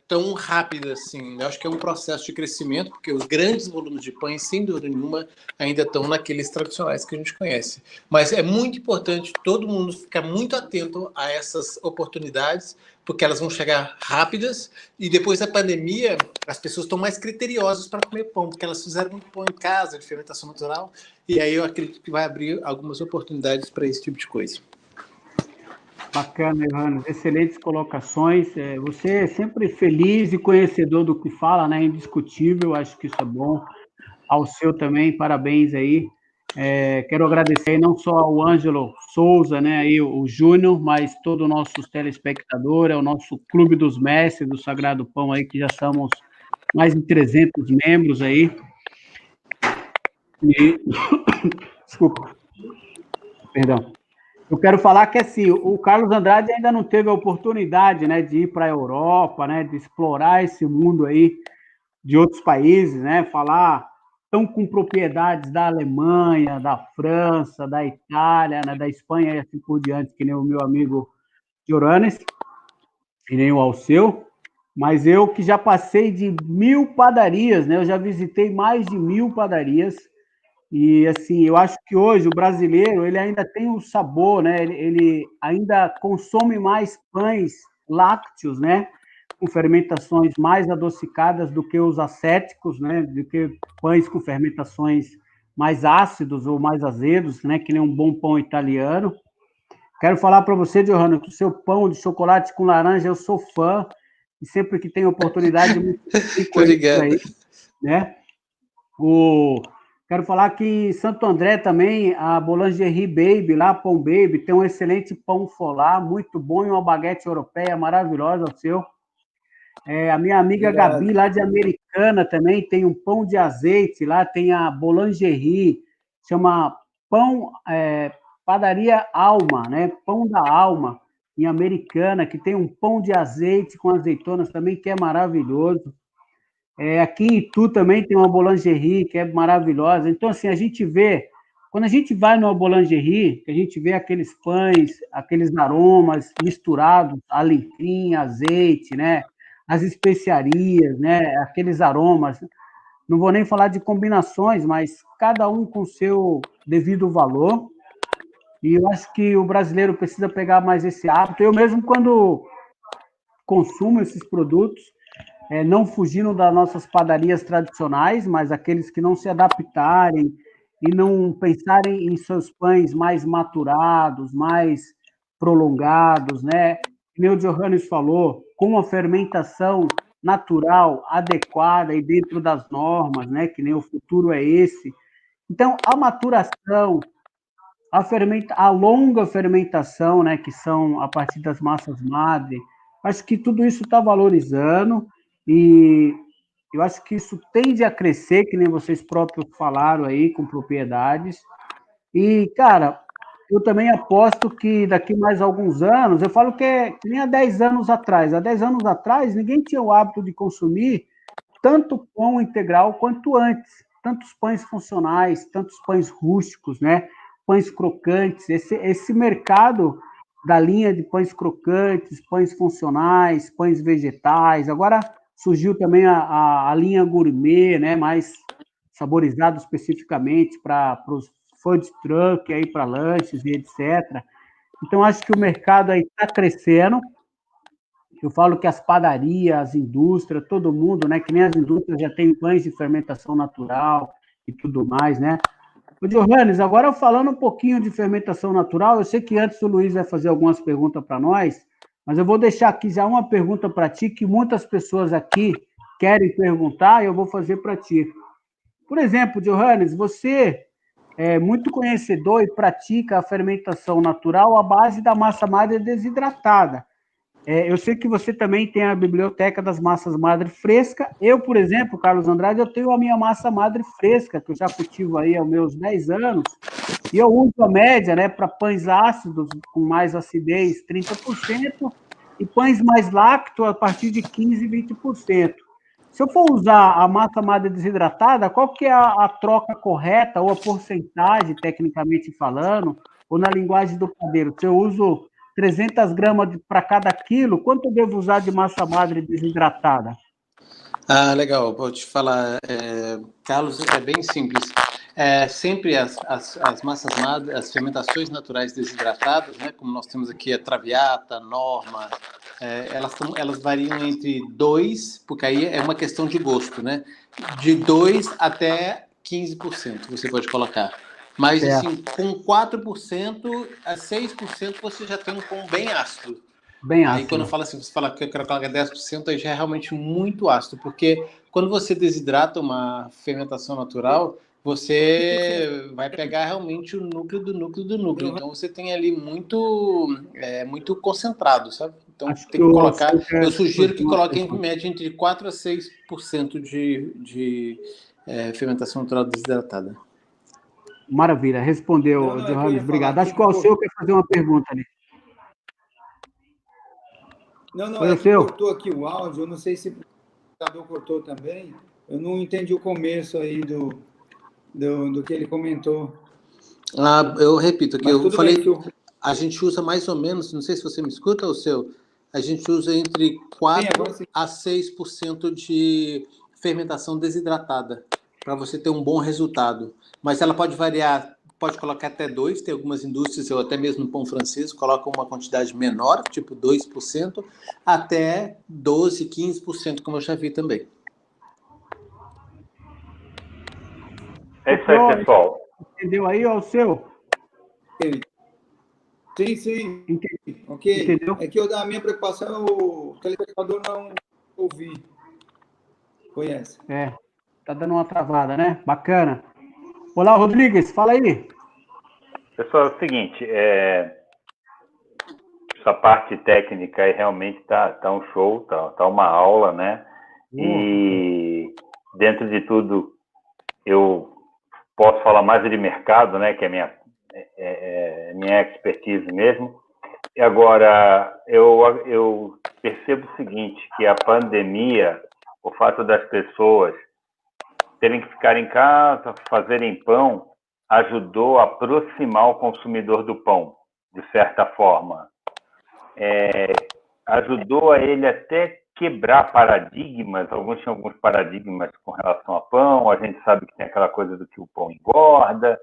Speaker 3: tão rápida assim. Eu acho que é um processo de crescimento, porque os grandes volumes de pães, sem dúvida nenhuma, ainda estão naqueles tradicionais que a gente conhece. Mas é muito importante todo mundo ficar muito atento a essas oportunidades, porque elas vão chegar rápidas, e depois da pandemia, as pessoas estão mais criteriosas para comer pão, porque elas fizeram muito pão em casa, de fermentação natural, e aí eu acredito que vai abrir algumas oportunidades para esse tipo de coisa.
Speaker 4: Bacana, Ivano. Excelentes colocações. Você é sempre feliz e conhecedor do que fala, né? Indiscutível, acho que isso é bom. Ao seu também, parabéns aí. Quero agradecer aí não só ao Ângelo Souza, né, aí o Júnior, mas todo o nosso telespectador, o nosso Clube dos Mestres do Sagrado Pão aí, que já somos mais de 300 membros aí. Desculpa. Perdão. Eu quero falar que, assim, o Carlos Andrade ainda não teve a oportunidade, né, de ir para a Europa, né, de explorar esse mundo aí de outros países, né, falar tão com propriedades da Alemanha, da França, da Itália, né, da Espanha e assim por diante, que nem o meu amigo Joranes, que nem o Alceu, mas eu que já passei de 1000 padarias, né, eu já visitei mais de 1000 padarias, e assim, eu acho que hoje o brasileiro, ele ainda tem o sabor, né, ele ainda consome mais pães lácteos, né, com fermentações mais adocicadas do que os acéticos, né, do que pães com fermentações mais ácidos ou mais azedos, né, que nem um bom pão italiano. Quero falar para você, Johanna, que o seu pão de chocolate com laranja eu sou fã, e sempre que tem oportunidade, muito
Speaker 3: Obrigado.
Speaker 4: aí, né? Quero falar que em Santo André também, a Boulangerie Baby, lá, Pão Baby, tem um excelente pão folá, muito bom, e uma baguete europeia maravilhosa, o seu. A minha amiga
Speaker 2: Obrigado.
Speaker 4: Gabi, lá de Americana, também tem um pão de azeite, lá tem a Boulangerie, chama Pão, Padaria Alma, né? Pão da Alma, em Americana, que tem um pão de azeite com azeitonas também, que é maravilhoso. Aqui em Itu também tem uma boulangerie que é maravilhosa. Então, assim, a gente vê, quando a gente vai numa boulangerie, a gente vê aqueles pães, aqueles aromas misturados, alecrim, azeite, né? As especiarias, né? Aqueles aromas. Não vou nem falar de combinações, mas cada um com seu devido valor. E eu acho que o brasileiro precisa pegar mais esse hábito. Eu mesmo, quando consumo esses produtos, não fugindo das nossas padarias tradicionais, mas aqueles que não se adaptarem e não pensarem em seus pães mais maturados, mais prolongados, né? Como o Johannes falou, com a fermentação natural, adequada e dentro das normas, né? Que nem o futuro é esse. Então, a maturação, a longa fermentação, né? Que são a partir das massas madre, acho que tudo isso está valorizando e eu acho que isso tende a crescer, que nem vocês próprios falaram aí, com propriedades. E, cara, eu também aposto que daqui mais alguns anos, eu falo que nem há 10 anos atrás. Há 10 anos atrás, ninguém tinha o hábito de consumir tanto pão integral quanto antes. Tantos pães funcionais, tantos pães rústicos, né? Pães crocantes. Esse mercado da linha de pães crocantes, pães funcionais, pães vegetais. Agora surgiu também a linha gourmet, né? Mais saborizado especificamente para os food truck, aí para lanches e etc. Então, acho que o mercado aí está crescendo. Eu falo que as padarias, as indústrias, todo mundo, né? Que nem as indústrias já têm pães de fermentação natural e tudo mais, né? Ô, Johannes, agora falando um pouquinho de fermentação natural, eu sei que antes o Luiz vai fazer algumas perguntas para nós, mas eu vou deixar aqui já uma pergunta para ti, que muitas pessoas aqui querem perguntar, e eu vou fazer para ti. Por exemplo, Johannes, você é muito conhecedor e pratica a fermentação natural à base da massa madre desidratada. Eu sei que você também tem a biblioteca das massas madre fresca. Eu, por exemplo, Carlos Andrade, eu tenho a minha massa madre fresca, que eu já cultivo aí há meus 10 anos, e eu uso a média, né, para pães ácidos com mais acidez, 30%, e pães mais lácteos a partir de 15%, 20%. Se eu for usar a massa madre desidratada, qual que é a troca correta, ou a porcentagem, tecnicamente falando, ou na linguagem do padeiro? Se eu uso 300 gramas para cada quilo, quanto eu devo usar de massa madre desidratada?
Speaker 3: Ah, legal. Vou te falar, Carlos, é bem simples. Sempre as massas madre, as fermentações naturais desidratadas, né, como nós temos aqui a Traviata, Norma, elas variam entre 2, porque aí é uma questão de gosto, né? De 2 até 15% você pode colocar. Mas, assim, com 4% a 6% você já tem um pão bem ácido.
Speaker 4: Bem
Speaker 3: Aí,
Speaker 4: ácido.
Speaker 3: quando eu falo assim, você fala que eu quero colocar 10%, aí já é realmente muito ácido, porque quando você desidrata uma fermentação natural, você vai pegar realmente o núcleo do núcleo do núcleo. Então, você tem ali muito concentrado, sabe? Então,
Speaker 4: Acho
Speaker 3: tem que colocar...
Speaker 4: que
Speaker 3: Eu sugiro que coloquem em média entre 4% a 6% de fermentação natural desidratada.
Speaker 4: Maravilha, respondeu, Johannes, obrigado. Acho que o Alceu quer fazer uma pergunta ali.
Speaker 2: Não, é que cortou aqui o áudio, eu não sei se o computador cortou também, eu não entendi o começo aí do que ele comentou.
Speaker 3: Eu repito aqui, eu falei
Speaker 2: que
Speaker 3: a gente usa mais ou menos, não sei se você me escuta, ou seu, a gente usa entre 4% a 6% de fermentação desidratada, para você ter um bom resultado. Mas ela pode variar, pode colocar até 2%, tem algumas indústrias, ou até mesmo no pão francês, colocam uma quantidade menor, tipo 2%, até 12%, 15%, como eu já vi também.
Speaker 1: É isso aí, pessoal.
Speaker 4: Entendeu aí, Alceu?
Speaker 2: Sim.
Speaker 4: Entendi.
Speaker 2: Ok.
Speaker 4: Entendeu?
Speaker 2: É que a minha preocupação é o telespectador não ouvir. Foi essa.
Speaker 4: Tá dando uma travada, né? Bacana. Olá, Rodrigues, fala aí.
Speaker 1: Pessoal, é o seguinte, essa parte técnica aí realmente tá um show, tá uma aula, né? E dentro de tudo, eu posso falar mais de mercado, né? Que é minha expertise mesmo. E agora, eu percebo o seguinte, que a pandemia, o fato das pessoas terem que ficar em casa, fazerem pão, ajudou a aproximar o consumidor do pão, de certa forma. Ajudou a ele até quebrar paradigmas, alguns tinham alguns paradigmas com relação a pão, a gente sabe que tem aquela coisa do que o pão engorda,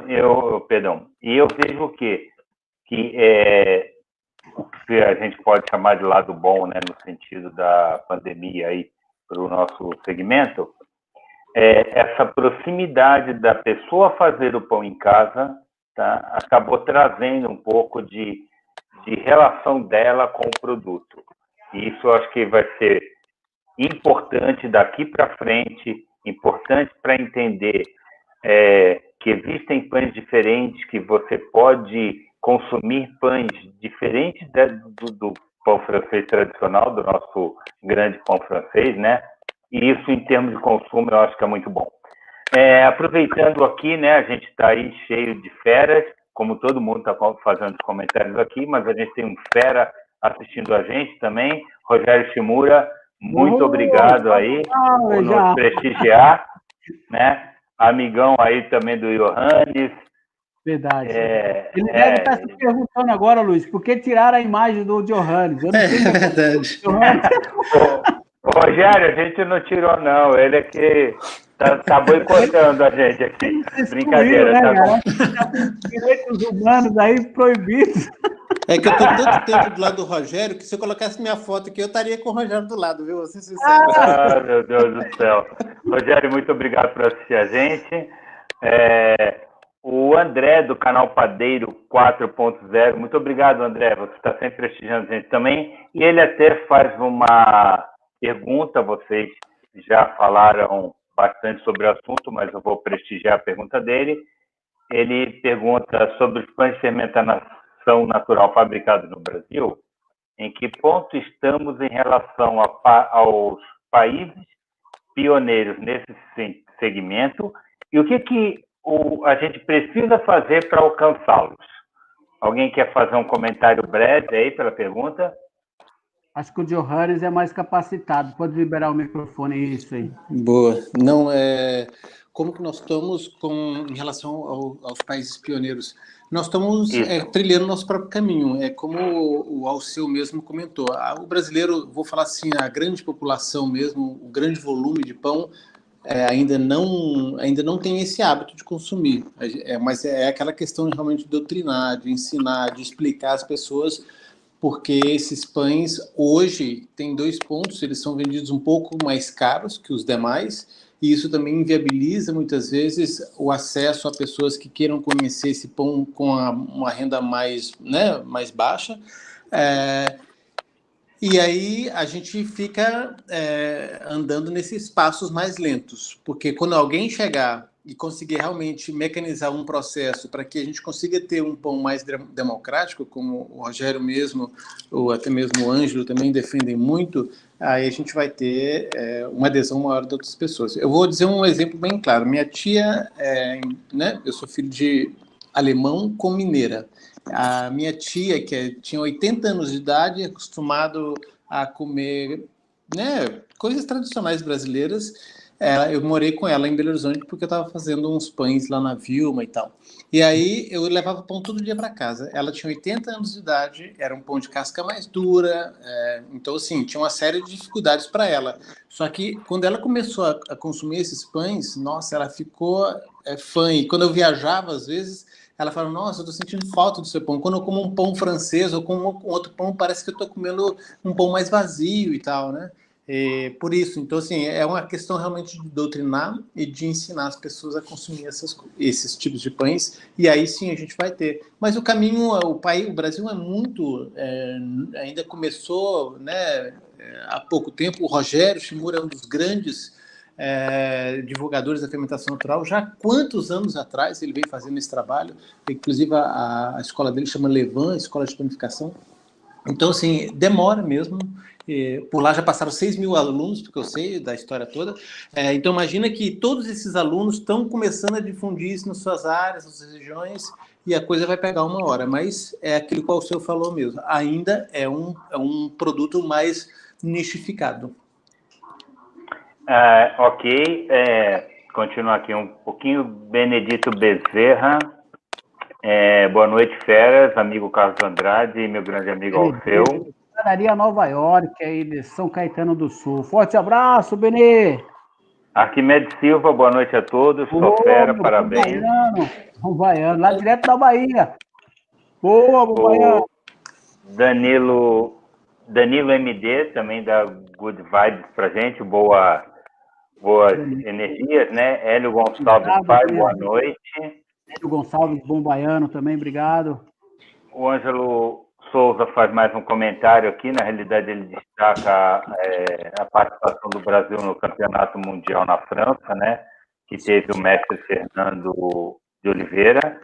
Speaker 1: e eu vejo o quê? O que a gente pode chamar de lado bom, né, no sentido da pandemia aí para o nosso segmento, essa proximidade da pessoa fazer o pão em casa, tá, acabou trazendo um pouco de relação dela com o produto. E isso eu acho que vai ser importante daqui para frente, importante para entender que existem pães diferentes, que você pode consumir pães diferentes do pão francês tradicional, do nosso grande pão francês, né? E isso, em termos de consumo, eu acho que é muito bom. Aproveitando aqui, né, a gente está aí cheio de feras, como todo mundo está fazendo os comentários aqui, mas a gente tem um fera assistindo a gente também, Rogério Shimura, muito obrigado aí por nos prestigiar, né? Amigão aí também do Johannes.
Speaker 4: Verdade. Ele deve estar se perguntando agora, Luiz, por que tiraram a imagem do Johannes? Eu não sei
Speaker 3: verdade.
Speaker 1: Rogério, a gente não tirou, não. Ele é que tá boicotando a gente aqui. Brincadeira, né, tá bom.
Speaker 4: Tá com direitos humanos aí proibidos.
Speaker 3: É que eu tô tanto tempo do lado do Rogério que se eu colocasse minha foto aqui, eu estaria com o Rogério do lado, viu? Vou ser sincero.
Speaker 1: Ah, meu Deus do céu. Rogério, muito obrigado por assistir a gente. O André, do canal Padeiro 4.0, muito obrigado, André. Você está sempre prestigiando a gente também. E ele até faz uma pergunta, vocês já falaram bastante sobre o assunto, mas eu vou prestigiar a pergunta dele. Ele pergunta sobre os pães de fermentação natural fabricados no Brasil, em que ponto estamos em relação aos países pioneiros nesse segmento e o que a gente precisa fazer para alcançá-los. Alguém quer fazer um comentário breve aí pela pergunta?
Speaker 4: Acho que o Johannes é mais capacitado. Pode liberar o microfone, isso aí.
Speaker 3: Boa. Não, como que nós estamos em relação aos países pioneiros? Nós estamos trilhando nosso próprio caminho. É como o Alceu mesmo comentou. O brasileiro, vou falar assim, a grande população mesmo, o grande volume de pão, ainda não tem esse hábito de consumir. Mas é aquela questão de realmente doutrinar, de ensinar, de explicar às pessoas, porque esses pães hoje têm 2 pontos, eles são vendidos um pouco mais caros que os demais, e isso também inviabiliza muitas vezes o acesso a pessoas que queiram conhecer esse pão com uma renda mais baixa. E aí a gente fica andando nesses passos mais lentos, porque quando alguém chegar e conseguir realmente mecanizar um processo para que a gente consiga ter um pão mais democrático, como o Rogério mesmo, ou até mesmo o Ângelo também defendem muito, aí a gente vai ter uma adesão maior de outras pessoas. Eu vou dizer um exemplo bem claro. Minha tia, eu sou filho de alemão com mineira. A minha tia, que tinha 80 anos de idade, acostumado a comer coisas tradicionais brasileiras, eu morei com ela em Belo Horizonte porque eu estava fazendo uns pães lá na Vilma e tal. E aí eu levava pão todo dia para casa. Ela tinha 80 anos de idade, era um pão de casca mais dura, então assim, tinha uma série de dificuldades para ela. Só que quando ela começou a consumir esses pães, nossa, ela ficou fã. E quando eu viajava, às vezes, ela fala, nossa, eu estou sentindo falta do seu pão. Quando eu como um pão francês ou como um outro pão, parece que eu estou comendo um pão mais vazio e tal, né? Por isso, então, assim, é uma questão realmente de doutrinar e de ensinar as pessoas a consumir esses tipos de pães, e aí sim a gente vai ter. Mas o caminho, o Brasil é muito, ainda começou, há pouco tempo. O Rogério Shimura é um dos grandes divulgadores da fermentação natural. Já há quantos anos atrás ele vem fazendo esse trabalho? Inclusive, a escola dele chama Levan, Escola de Panificação. Então, assim, demora mesmo. Por lá já passaram 6.000 alunos, porque eu sei da história toda. Então, imagina que todos esses alunos estão começando a difundir isso nas suas áreas, nas suas regiões, e a coisa vai pegar uma hora. Mas é aquilo que o senhor falou mesmo. Ainda é um produto mais nichificado.
Speaker 1: Ok. Continuar aqui um pouquinho. Benedito Bezerra. Boa noite, feras. Amigo Carlos Andrade e meu grande amigo Alceu.
Speaker 4: Padaria Nova York, aí de São Caetano do Sul. Forte abraço, Benê!
Speaker 1: Arquimedes Silva, boa noite a todos. Sou fera, parabéns.
Speaker 4: Baiano, lá direto da Bahia. Boa, Baiano.
Speaker 1: Danilo MD também dá good vibes pra gente, boas energias, né? Hélio Gonçalves Pai, boa noite.
Speaker 4: Hélio Gonçalves, bom baiano também, obrigado.
Speaker 1: O Ângelo Souza faz mais um comentário aqui, na realidade ele destaca a participação do Brasil no Campeonato Mundial na França, né? Que teve o mestre Fernando de Oliveira.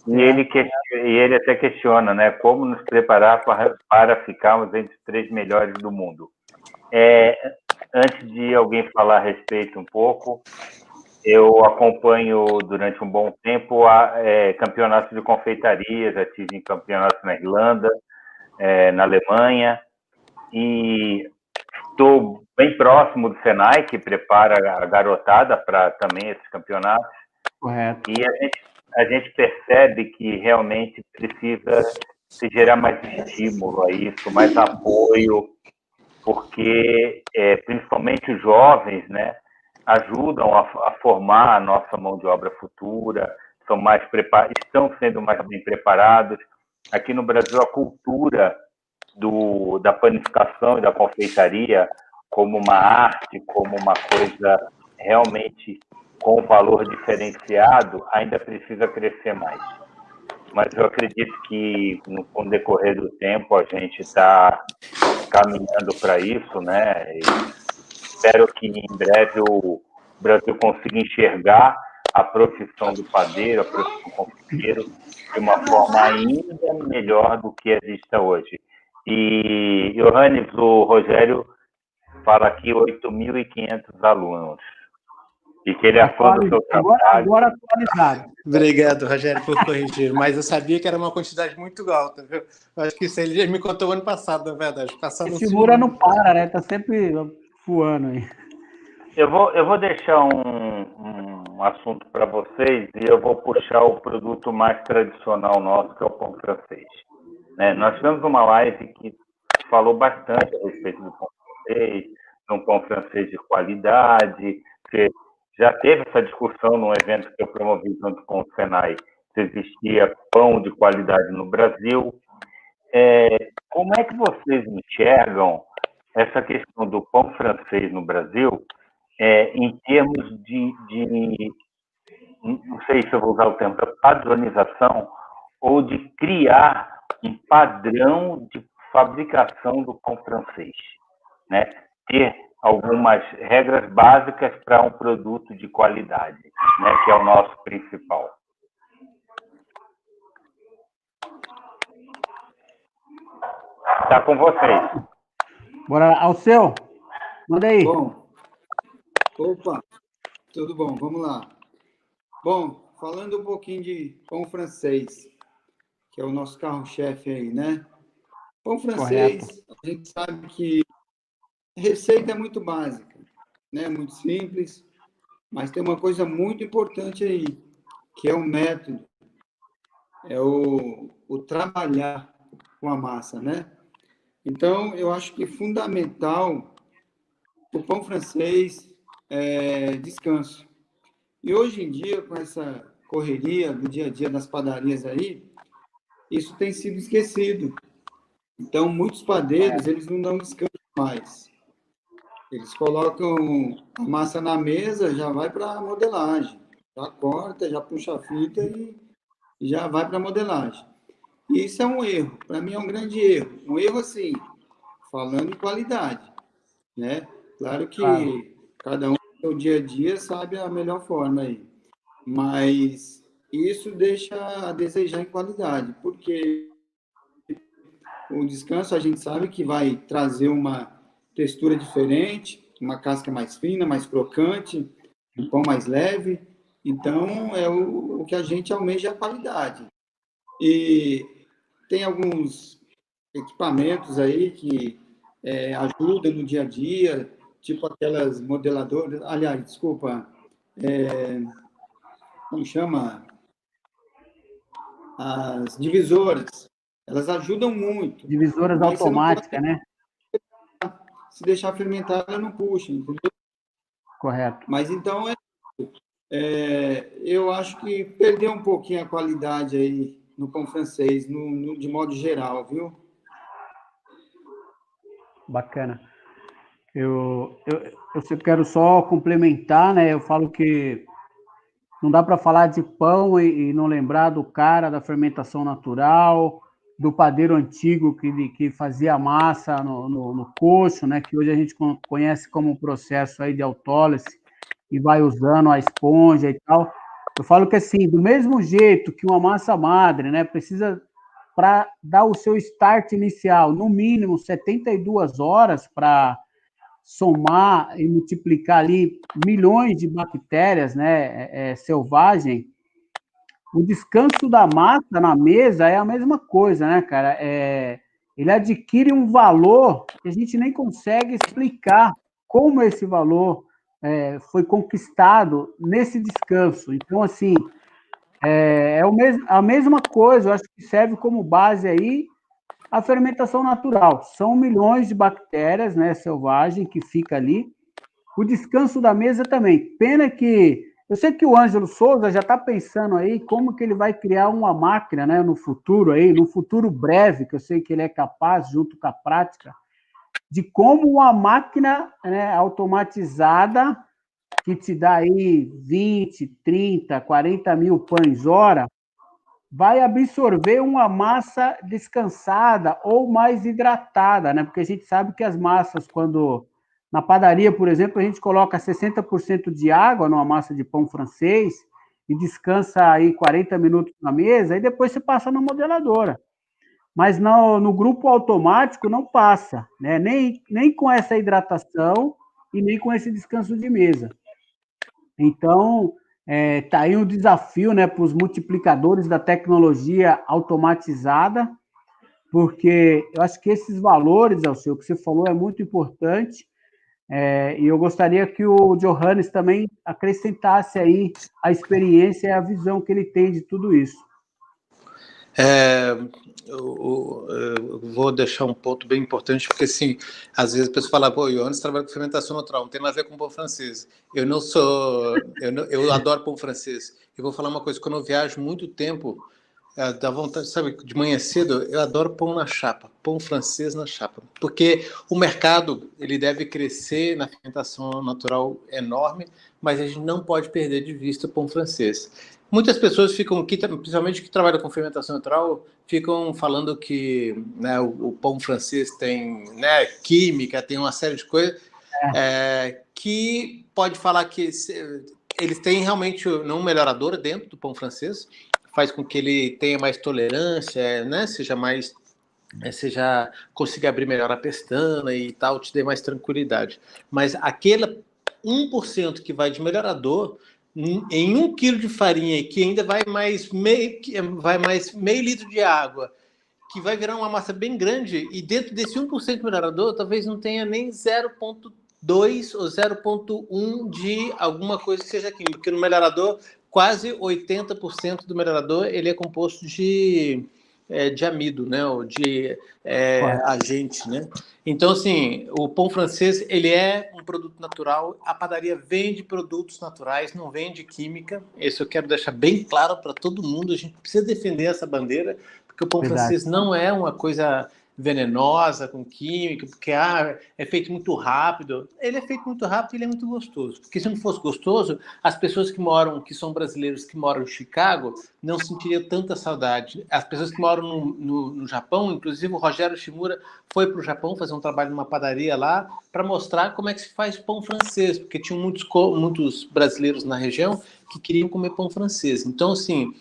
Speaker 1: E ele até questiona, né, como nos preparar para ficarmos entre os 3 melhores do mundo. Antes de alguém falar a respeito um pouco, eu acompanho durante um bom tempo campeonatos de confeitaria, já tive em campeonatos na Irlanda, na Alemanha, e estou bem próximo do Senai, que prepara a garotada para também esses campeonatos.
Speaker 4: Correto.
Speaker 1: E a gente percebe que realmente precisa se gerar mais estímulo a isso, mais apoio, porque principalmente os jovens, né, ajudam a formar a nossa mão de obra futura, estão sendo mais bem preparados. Aqui no Brasil, a cultura da panificação e da confeitaria como uma arte, como uma coisa realmente com valor diferenciado, ainda precisa crescer mais. Mas eu acredito que, com o decorrer do tempo, a gente está caminhando para isso, né? E espero que, em breve, o Brasil consiga enxergar a profissão do padeiro, a profissão confeiteiro, de uma forma ainda melhor do que existe hoje. E, Johannes, o Rogério fala aqui 8.500 alunos. E que ele é fã do seu trabalho.
Speaker 4: Agora atualizado.
Speaker 3: Obrigado, Rogério, por corrigir. Mas eu sabia que era uma quantidade muito alta, viu? Eu acho que isso ele já me contou ano passado, na verdade.
Speaker 4: Esse Mura não para, né? Tá sempre voando aí.
Speaker 1: Eu vou deixar um assunto para vocês e eu vou puxar o produto mais tradicional nosso, que é o pão francês. Nós tivemos uma live que falou bastante a respeito do pão francês, de um pão francês de qualidade, que já teve essa discussão num evento que eu promovi junto com o Senai, se existia pão de qualidade no Brasil. Como é que vocês enxergam essa questão do pão francês no Brasil, em termos de, não sei se eu vou usar o termo, padronização, ou de criar um padrão de fabricação do pão francês, né? Ter algumas regras básicas para um produto de qualidade, né, que é o nosso principal. Está com vocês.
Speaker 4: Bora, Alceu, manda aí.
Speaker 2: Bom, opa, tudo bom, vamos lá. Bom, falando um pouquinho de pão francês, que é o nosso carro-chefe aí, né? Pão francês, correto. A gente sabe que a receita é muito básica, né? Muito simples, mas tem uma coisa muito importante aí, que é o método, é o trabalhar com a massa, né? Então, eu acho que fundamental o pão francês é descanso. E hoje em dia, com essa correria do dia a dia das padarias aí, isso tem sido esquecido. Então, muitos padeiros, eles não dão descanso mais. Eles colocam a massa na mesa, já vai para a modelagem. Já corta, já puxa a fita e já vai para a modelagem. E isso é um erro. Para mim é um grande erro. Um erro, assim, falando em qualidade, né? Claro que cada um o dia a dia sabe a melhor forma aí. Mas isso deixa a desejar em qualidade, porque o descanso a gente sabe que vai trazer uma textura diferente, uma casca mais fina, mais crocante, um pão mais leve. Então, é o que a gente almeja a qualidade. E tem alguns equipamentos aí que ajudam no dia a dia, tipo aquelas modeladoras, aliás, desculpa, como chama? As divisoras. Elas ajudam muito,
Speaker 4: Divisoras
Speaker 2: mas você não pode,
Speaker 4: automáticas, né?
Speaker 2: se deixar fermentar, ela não puxa, entendeu?
Speaker 4: Correto.
Speaker 2: Mas então, eu acho que perdeu um pouquinho a qualidade aí no pão francês, de modo geral, viu?
Speaker 4: Bacana. Eu quero só complementar, né? Eu falo que não dá para falar de pão e não lembrar do cara da fermentação natural, do padeiro antigo que fazia massa no coxo, né? Que hoje a gente conhece como um processo aí de autólise e vai usando a esponja e tal. Eu falo que assim, do mesmo jeito que uma massa madre, né? Precisa para dar o seu start inicial, no mínimo 72 horas para somar e multiplicar ali milhões de bactérias, né, selvagem, o descanso da massa na mesa é a mesma coisa, né, cara? Ele adquire um valor que a gente nem consegue explicar como esse valor foi conquistado nesse descanso. Então, assim, a mesma coisa, eu acho que serve como base aí a fermentação natural. São milhões de bactérias, né, selvagem que fica ali. O descanso da mesa também. Pena que eu sei que o Ângelo Souza já está pensando aí como que ele vai criar uma máquina, né, no futuro aí, no futuro breve, que eu sei que ele é capaz, junto com a prática, de como uma máquina, né, automatizada que te dá aí 20, 30, 40 mil pães hora, vai absorver uma massa descansada ou mais hidratada, né? Porque a gente sabe que as massas, quando na padaria, por exemplo, a gente coloca 60% de água numa massa de pão francês e descansa aí 40 minutos na mesa, e depois você passa na modeladora. Mas no grupo automático não passa, né? Nem com essa hidratação e nem com esse descanso de mesa. Então, tá aí um desafio, né, para os multiplicadores da tecnologia automatizada, porque eu acho que esses valores, Alceu, que você falou, é muito importante, e eu gostaria que o Johannes também acrescentasse aí a experiência e a visão que ele tem de tudo isso.
Speaker 3: Eu vou deixar um ponto bem importante, porque assim, às vezes a pessoa fala, pô, o Johannes trabalha com fermentação natural, não tem nada a ver com pão francês. Eu adoro pão francês. Eu vou falar uma coisa, quando eu viajo muito tempo, dá vontade, sabe, de manhã cedo, eu adoro pão na chapa, pão francês na chapa, porque o mercado, ele deve crescer na fermentação natural enorme, mas a gente não pode perder de vista o pão francês. Muitas pessoas ficam, principalmente que trabalham com fermentação natural, ficam falando que, né, o pão francês tem, né, química, tem uma série de coisas, que pode falar que eles têm realmente um melhorador dentro do pão francês, faz com que ele tenha mais tolerância, né, seja consiga abrir melhor a pestana e tal, te dê mais tranquilidade. Mas aquele 1% que vai de melhorador, em 1 quilo de farinha, que ainda vai mais meio litro de água, que vai virar uma massa bem grande, e dentro desse 1% de melhorador, talvez não tenha nem 0,2 ou 0,1 de alguma coisa que seja química, porque no melhorador, quase 80% do melhorador ele é composto de amido, né, ou de agente, né? Então, assim, o pão francês, ele é um produto natural, a padaria vende produtos naturais, não vende química, isso eu quero deixar bem claro para todo mundo, a gente precisa defender essa bandeira, porque o pão francês não é uma coisa venenosa, com química, porque é feito muito rápido. Ele é feito muito rápido e ele é muito gostoso. Porque se não fosse gostoso, as pessoas que são brasileiros, que moram em Chicago, não sentiriam tanta saudade. As pessoas que moram no Japão, inclusive o Rogério Shimura foi para o Japão fazer um trabalho numa padaria lá para mostrar como é que se faz pão francês, porque tinham muitos brasileiros na região que queriam comer pão francês. Então, assim,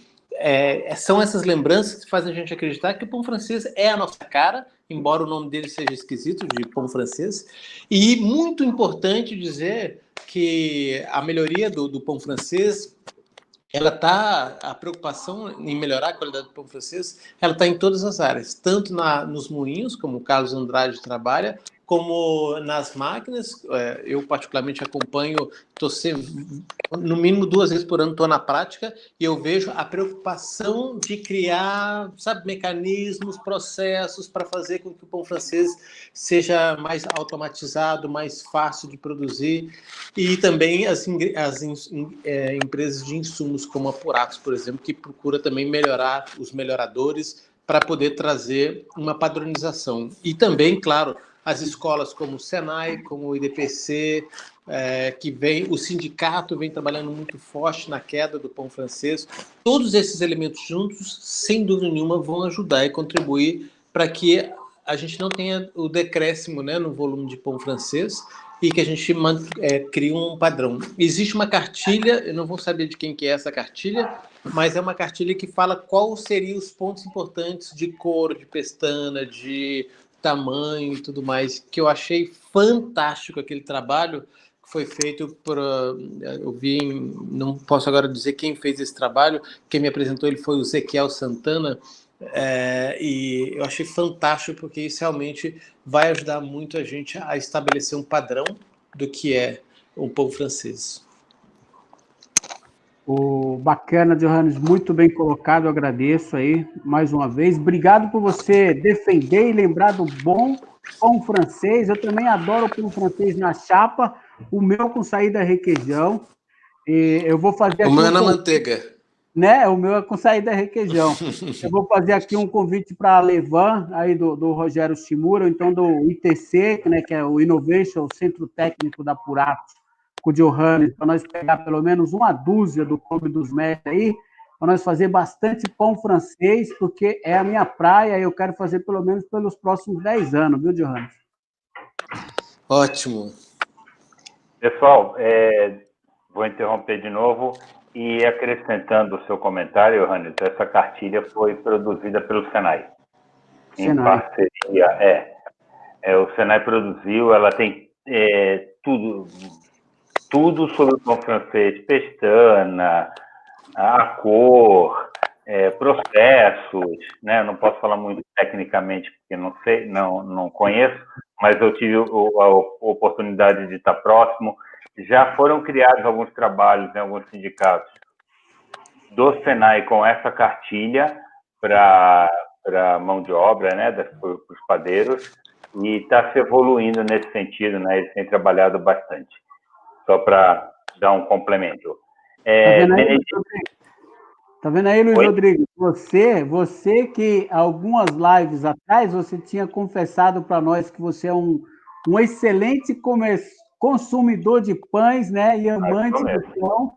Speaker 3: são essas lembranças que fazem a gente acreditar que o pão francês é a nossa cara, embora o nome dele seja esquisito, de pão francês. E muito importante dizer que a melhoria do pão francês, a preocupação em melhorar a qualidade do pão francês, ela está em todas as áreas, tanto nos moinhos, como o Carlos Andrade trabalha, como nas máquinas. Eu particularmente acompanho, no mínimo 2 vezes por ano estou na prática, e eu vejo a preocupação de criar, mecanismos, processos para fazer com que o pão francês seja mais automatizado, mais fácil de produzir, e também as empresas de insumos, como a Puratos, por exemplo, que procura também melhorar os melhoradores para poder trazer uma padronização. E também, claro, as escolas como o Senai, como o IDPC, o sindicato vem trabalhando muito forte na queda do pão francês. Todos esses elementos juntos, sem dúvida nenhuma, vão ajudar e contribuir para que a gente não tenha o decréscimo, né, no volume de pão francês, e que a gente crie um padrão. Existe uma cartilha, eu não vou saber de quem que é essa cartilha, mas é uma cartilha que fala quais seriam os pontos importantes de cor, de pestana, de tamanho e tudo mais, que eu achei fantástico aquele trabalho que foi feito por... não posso agora dizer quem fez esse trabalho, quem me apresentou ele foi o Ezequiel Santana, e eu achei fantástico, porque isso realmente vai ajudar muito a gente a estabelecer um padrão do que é o pão francês.
Speaker 4: Bacana, Johannes, muito bem colocado, eu agradeço aí mais uma vez. Obrigado por você defender e lembrar do bom pão francês. Eu também adoro o pão francês na chapa, o meu com saída requeijão. E eu vou fazer
Speaker 3: o meu é na manteiga.
Speaker 4: Né? O meu é com saída requeijão. Eu vou fazer aqui um convite para a Levan, aí do Rogério Shimura, ou então do ITC, né, que é o Innovation, o Centro Técnico da Puratos, com o Johannes, para nós pegar pelo menos uma dúzia do Clube dos Mestres aí, para nós fazer bastante pão francês, porque é a minha praia e eu quero fazer pelo menos pelos próximos 10 anos, viu, Johannes?
Speaker 3: Ótimo.
Speaker 1: Pessoal, vou interromper de novo e acrescentando o seu comentário, Johannes, essa cartilha foi produzida pelo Senai. Em parceria, o Senai produziu, ela tem tudo sobre o pão francês, pestana, a cor, processos, né? Não posso falar muito tecnicamente porque não sei, não conheço, mas eu tive a oportunidade de estar próximo. Já foram criados alguns trabalhos em alguns sindicatos do Senai com essa cartilha para mão de obra, né, para os padeiros, e está se evoluindo nesse sentido, né? Eles têm trabalhado bastante. Só para dar um complemento.
Speaker 4: Tá vendo aí, Luiz Rodrigues? Você que algumas lives atrás, você tinha confessado para nós que você é um excelente consumidor de pães, né? E amante do pão.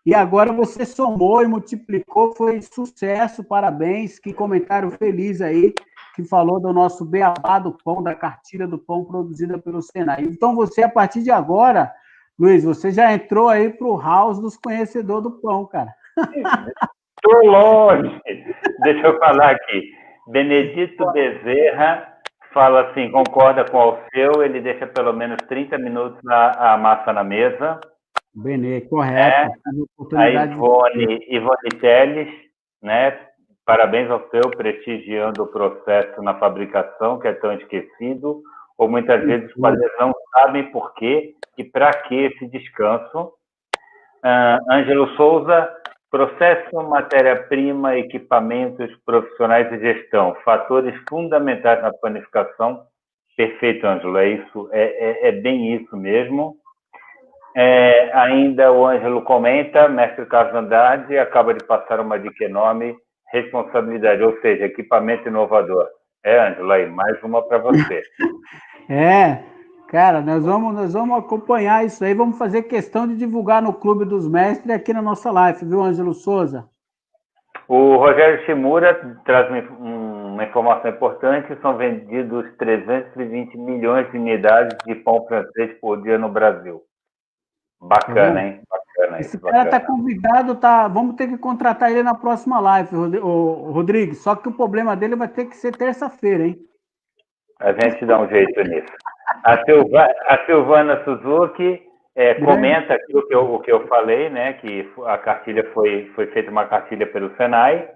Speaker 4: E agora você somou e multiplicou, foi sucesso, parabéns. Que comentário feliz aí, que falou do nosso beabá do pão, da cartilha do pão produzida pelo Senai. Então você, a partir de agora, Luiz, você já entrou aí para o house dos conhecedores do pão, cara.
Speaker 1: Estou longe. Deixa eu falar aqui. Benedito Bezerra fala assim, concorda com o Alceu, ele deixa pelo menos 30 minutos a massa na mesa.
Speaker 4: Benê, correto.
Speaker 1: A Ivone Teles, né? Parabéns ao Alceu, prestigiando o processo na fabricação, que é tão esquecido, ou muitas vezes os padeiros não sabem por quê e para que esse descanso. Ângelo Souza, processo, matéria-prima, equipamentos, profissionais e gestão, fatores fundamentais na planificação. Perfeito, Ângelo, é isso, é bem isso mesmo. Ainda o Ângelo comenta, mestre Carlos Andrade acaba de passar uma dica enorme, responsabilidade, ou seja, equipamento inovador. Ângelo, aí, mais uma para você.
Speaker 4: Cara, nós vamos acompanhar isso aí, vamos fazer questão de divulgar no Clube dos Mestres aqui na nossa live, viu, Ângelo Souza?
Speaker 1: O Rogério Shimura traz uma informação importante: são vendidos 320 milhões de unidades de pão francês por dia no Brasil. Bacana, hein? Bacana
Speaker 4: Esse
Speaker 1: isso.
Speaker 4: cara
Speaker 1: Bacana.
Speaker 4: tá convidado, vamos ter que contratar ele na próxima live, Rodrigo. Só que o problema dele vai ter que ser terça-feira, hein?
Speaker 1: A gente dá um jeito nisso. A Silvana Suzuki comenta aqui o que eu falei, né? Que a cartilha foi feita uma cartilha pelo Senai.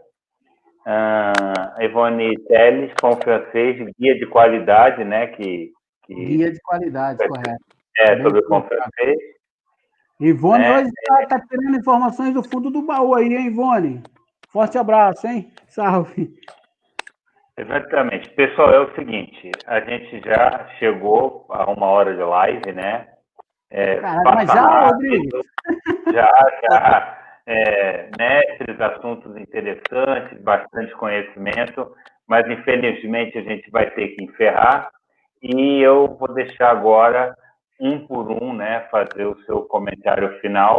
Speaker 1: Ivone Teles, pão francês, guia de qualidade, né?
Speaker 4: Guia de qualidade, correto.
Speaker 1: Sobre o pão francês.
Speaker 4: Ivone, né? Hoje está tirando informações do fundo do baú aí, hein, Ivone? Forte abraço, hein? Salve.
Speaker 1: Exatamente. Pessoal, é o seguinte, a gente já chegou a 1 hora de live, né?
Speaker 4: Caralho, mas já, Rodrigo?
Speaker 1: Já. Mestres, assuntos interessantes, bastante conhecimento, mas infelizmente a gente vai ter que encerrar e eu vou deixar agora, um por um, né, fazer o seu comentário final.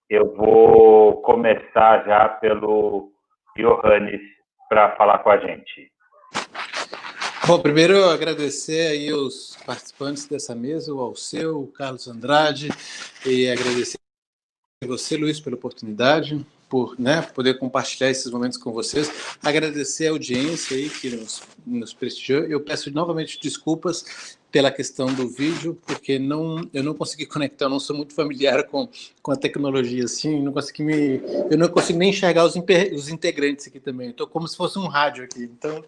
Speaker 1: Eu vou começar já pelo Johannes para falar com a gente.
Speaker 3: Bom, primeiro agradecer aí os participantes dessa mesa, o Alceu, o Carlos Andrade, e agradecer a você, Luiz, pela oportunidade, por poder compartilhar esses momentos com vocês. Agradecer a audiência aí que nos prestigiou. Eu peço novamente desculpas pela questão do vídeo, porque eu não consegui conectar, eu não sou muito familiar com a tecnologia assim, eu não consigo nem enxergar os integrantes aqui também. Estou como se fosse um rádio aqui. Então,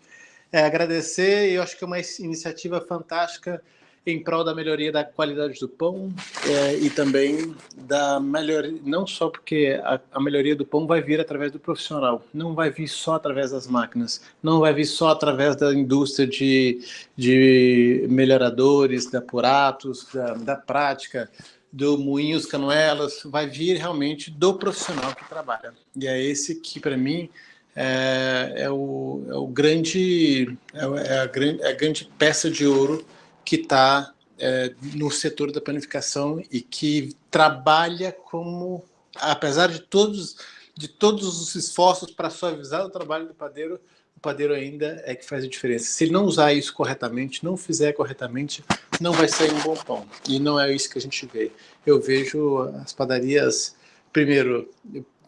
Speaker 3: agradecer, e eu acho que é uma iniciativa fantástica em prol da melhoria da qualidade do pão e também da melhoria, não só porque a melhoria do pão vai vir através do profissional, não vai vir só através das máquinas, não vai vir só através da indústria de melhoradores, da Puratos, da prática, do Moinhos Canuelas, vai vir realmente do profissional que trabalha. E é esse que, para mim, é a grande peça de ouro que está no setor da panificação e que trabalha como, apesar de todos os esforços para suavizar o trabalho do padeiro, o padeiro ainda é que faz a diferença. Se ele não usar isso corretamente, não fizer corretamente, não vai sair um bom pão. E não é isso que a gente vê. Eu vejo as padarias, primeiro,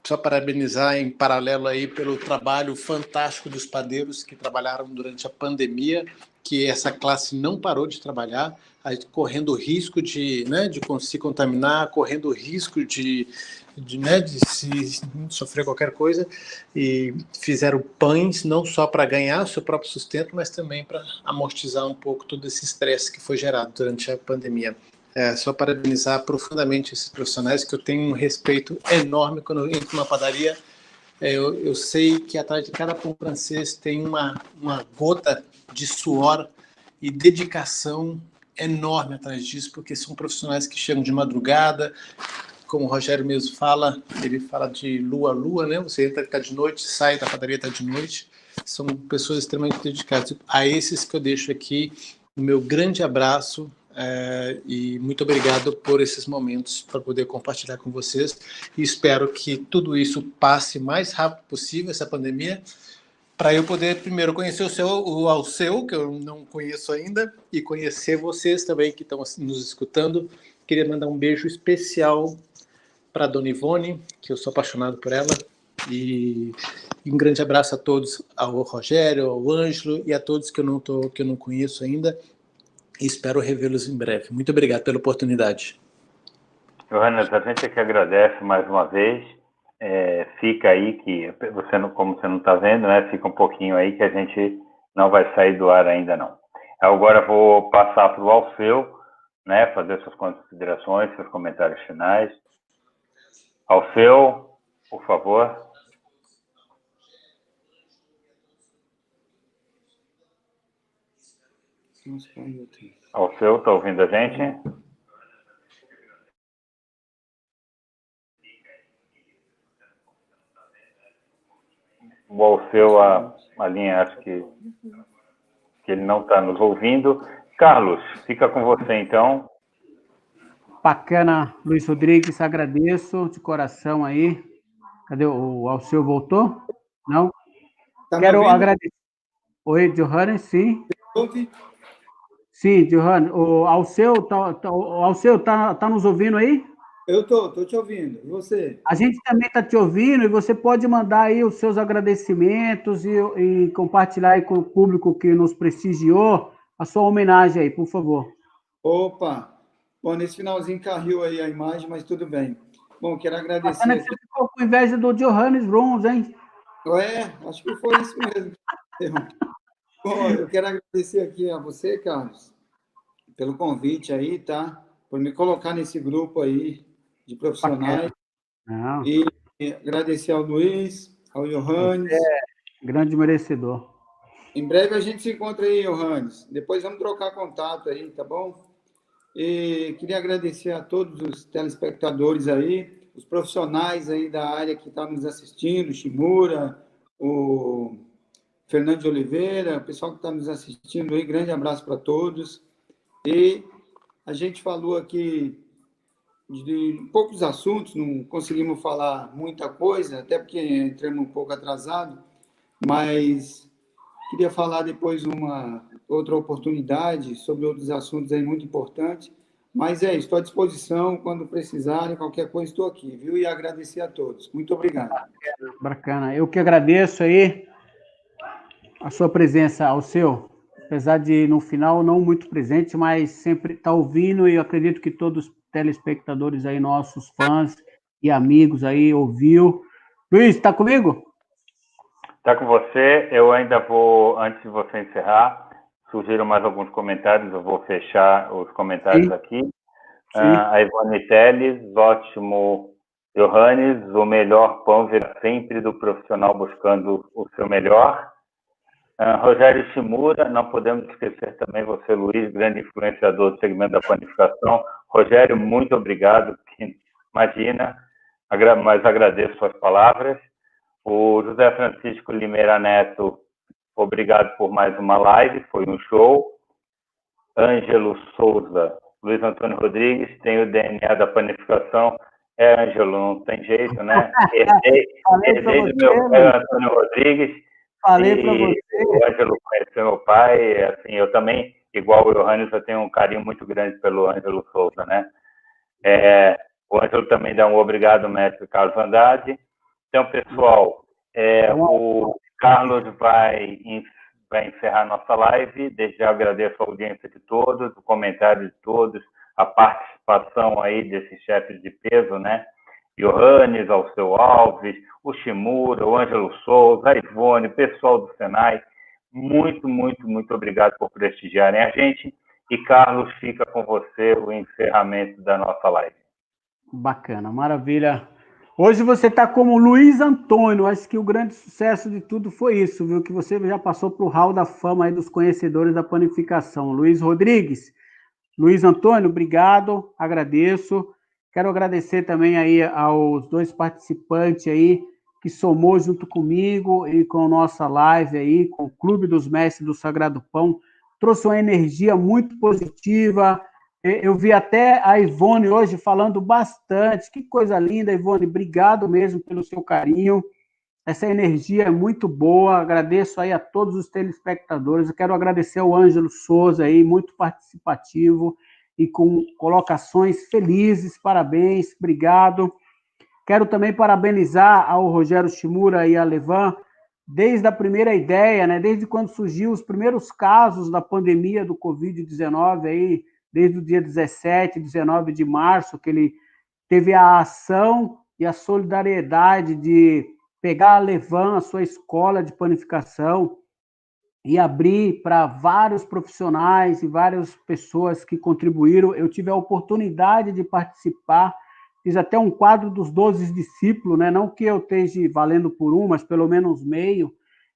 Speaker 3: só parabenizar em paralelo aí pelo trabalho fantástico dos padeiros que trabalharam durante a pandemia, que essa classe não parou de trabalhar, correndo risco de se contaminar, correndo risco de se sofrer qualquer coisa, e fizeram pães não só para ganhar o seu próprio sustento, mas também para amortizar um pouco todo esse estresse que foi gerado durante a pandemia. Só parabenizar profundamente esses profissionais, que eu tenho um respeito enorme quando eu entro numa padaria. Eu sei que atrás de cada pão francês tem uma gota de suor e dedicação enorme atrás disso, porque são profissionais que chegam de madrugada, como o Rogério mesmo fala, ele fala de lua a lua, né? Você entra, está de noite, sai da padaria, está de noite. São pessoas extremamente dedicadas. A esses que eu deixo aqui o meu grande abraço e muito obrigado por esses momentos para poder compartilhar com vocês. E espero que tudo isso passe o mais rápido possível, essa pandemia, para eu poder primeiro conhecer o Alceu, que eu não conheço ainda, e conhecer vocês também que estão nos escutando. Queria mandar um beijo especial para a Dona Ivone, que eu sou apaixonado por ela, e um grande abraço a todos, ao Rogério, ao Ângelo e a todos que eu não conheço ainda, e espero revê-los em breve. Muito obrigado pela oportunidade.
Speaker 1: Johannes, a gente é que agradece mais uma vez. Fica aí que como você não está vendo, né? Fica um pouquinho aí que a gente não vai sair do ar ainda não. Agora vou passar para o Alceu, né? Fazer suas considerações, seus comentários finais. Alceu, por favor. Alceu, está ouvindo a gente? O Alceu, a linha, acho que que ele não está nos ouvindo. Carlos, fica com você, então.
Speaker 4: Bacana, Luiz Rodrigues, agradeço de coração aí. Cadê o Alceu? Voltou? Não?
Speaker 2: Tá me
Speaker 4: Quero
Speaker 2: ouvindo?
Speaker 4: agradecer. Oi, Johannes, sim.
Speaker 2: Ouve?
Speaker 4: Sim, Johannes. O Alceu tá nos ouvindo aí?
Speaker 2: Eu tô te ouvindo. E você?
Speaker 4: A gente também está te ouvindo e você pode mandar aí os seus agradecimentos e compartilhar aí com o público que nos prestigiou a sua homenagem aí, por favor.
Speaker 2: Opa! Bom, nesse finalzinho caiu aí a imagem, mas tudo bem. Bom, quero agradecer
Speaker 4: Bacana que
Speaker 2: aqui.
Speaker 4: você ficou com inveja do Johannes Bruns, hein?
Speaker 2: Acho que foi isso mesmo. Bom, eu quero agradecer aqui a você, Carlos, pelo convite aí, tá? Por me colocar nesse grupo aí de profissionais.
Speaker 4: Não,
Speaker 2: E agradecer ao Luiz, ao Johannes.
Speaker 4: você é grande merecedor.
Speaker 2: Em breve a gente se encontra aí, Johannes. Depois vamos trocar contato aí, tá bom? E queria agradecer a todos os telespectadores aí, os profissionais aí da área que estão nos assistindo, o Shimura, o Fernando de Oliveira, o pessoal que está nos assistindo aí, grande abraço para todos. E a gente falou aqui de poucos assuntos, não conseguimos falar muita coisa, até porque entramos um pouco atrasado, mas queria falar depois uma outra oportunidade sobre outros assuntos aí muito importantes. Mas é, estou à disposição quando precisarem, qualquer coisa estou aqui, viu? E agradecer a todos. Muito obrigado.
Speaker 4: Bacana. Eu que agradeço aí a sua presença, ao seu, apesar de no final não muito presente, mas sempre está ouvindo e eu acredito que todos os telespectadores aí, nossos fãs e amigos aí, ouviu. Luiz, está comigo?
Speaker 1: Está com você. Eu ainda vou, antes de você encerrar, surgiram mais alguns comentários, eu vou fechar os comentários
Speaker 4: Sim.
Speaker 1: aqui.
Speaker 4: Sim.
Speaker 1: A Ivone Teles, ótimo, Johannes, o melhor pão virá sempre do profissional buscando o seu melhor. Rogério Shimura, não podemos esquecer também você, Luiz, grande influenciador do segmento da panificação. Rogério, muito obrigado. Imagina, mas agradeço suas palavras. O José Francisco Limeira Neto, obrigado por mais uma live, foi um show. Ângelo Souza, Luiz Antônio Rodrigues, tem o DNA da panificação. Ângelo, não tem jeito, né? Herdei do meu pai, Antônio Rodrigues.
Speaker 4: Falei para você.
Speaker 1: O Ângelo conheceu meu pai, assim, eu também, igual o Johannes, eu tenho um carinho muito grande pelo Ângelo Souza, né? O Ângelo também dá um obrigado, mestre Carlos Andrade. Então, pessoal, o Carlos vai encerrar nossa live. Desde já agradeço a audiência de todos, o comentário de todos, a participação aí desses chefes de peso, né? Johannes, Alceu Alves, o Shimura, o Ângelo Souza, a Ivone, o pessoal do Senai. Muito, muito, muito obrigado por prestigiarem a gente. E, Carlos, fica com você o encerramento da nossa live.
Speaker 4: Bacana, maravilha. Hoje você está como Luiz Antônio, acho que o grande sucesso de tudo foi isso, viu? Que você já passou para o hall da fama aí dos conhecedores da panificação. Luiz Rodrigues, Luiz Antônio, obrigado, agradeço. Quero agradecer também aí aos dois participantes aí que somou junto comigo e com a nossa live aí, com o Clube dos Mestres do Sagrado Pão. Trouxe uma energia muito positiva. Eu vi até a Ivone hoje falando bastante. Que coisa linda, Ivone. Obrigado mesmo pelo seu carinho. Essa energia é muito boa. Agradeço aí a todos os telespectadores. Eu quero agradecer ao Ângelo Souza aí, muito participativo e com colocações felizes. Parabéns, obrigado. Quero também parabenizar ao Rogério Shimura e a Levan, desde a primeira ideia, né? Desde quando surgiu os primeiros casos da pandemia do Covid-19 aí, desde o dia 17, 19 de março, que ele teve a ação e a solidariedade de pegar a Levan, a sua escola de panificação, e abrir para vários profissionais e várias pessoas que contribuíram. Eu tive a oportunidade de participar, fiz até um quadro dos 12 discípulos, né? Não que eu esteja valendo por um, mas pelo menos meio.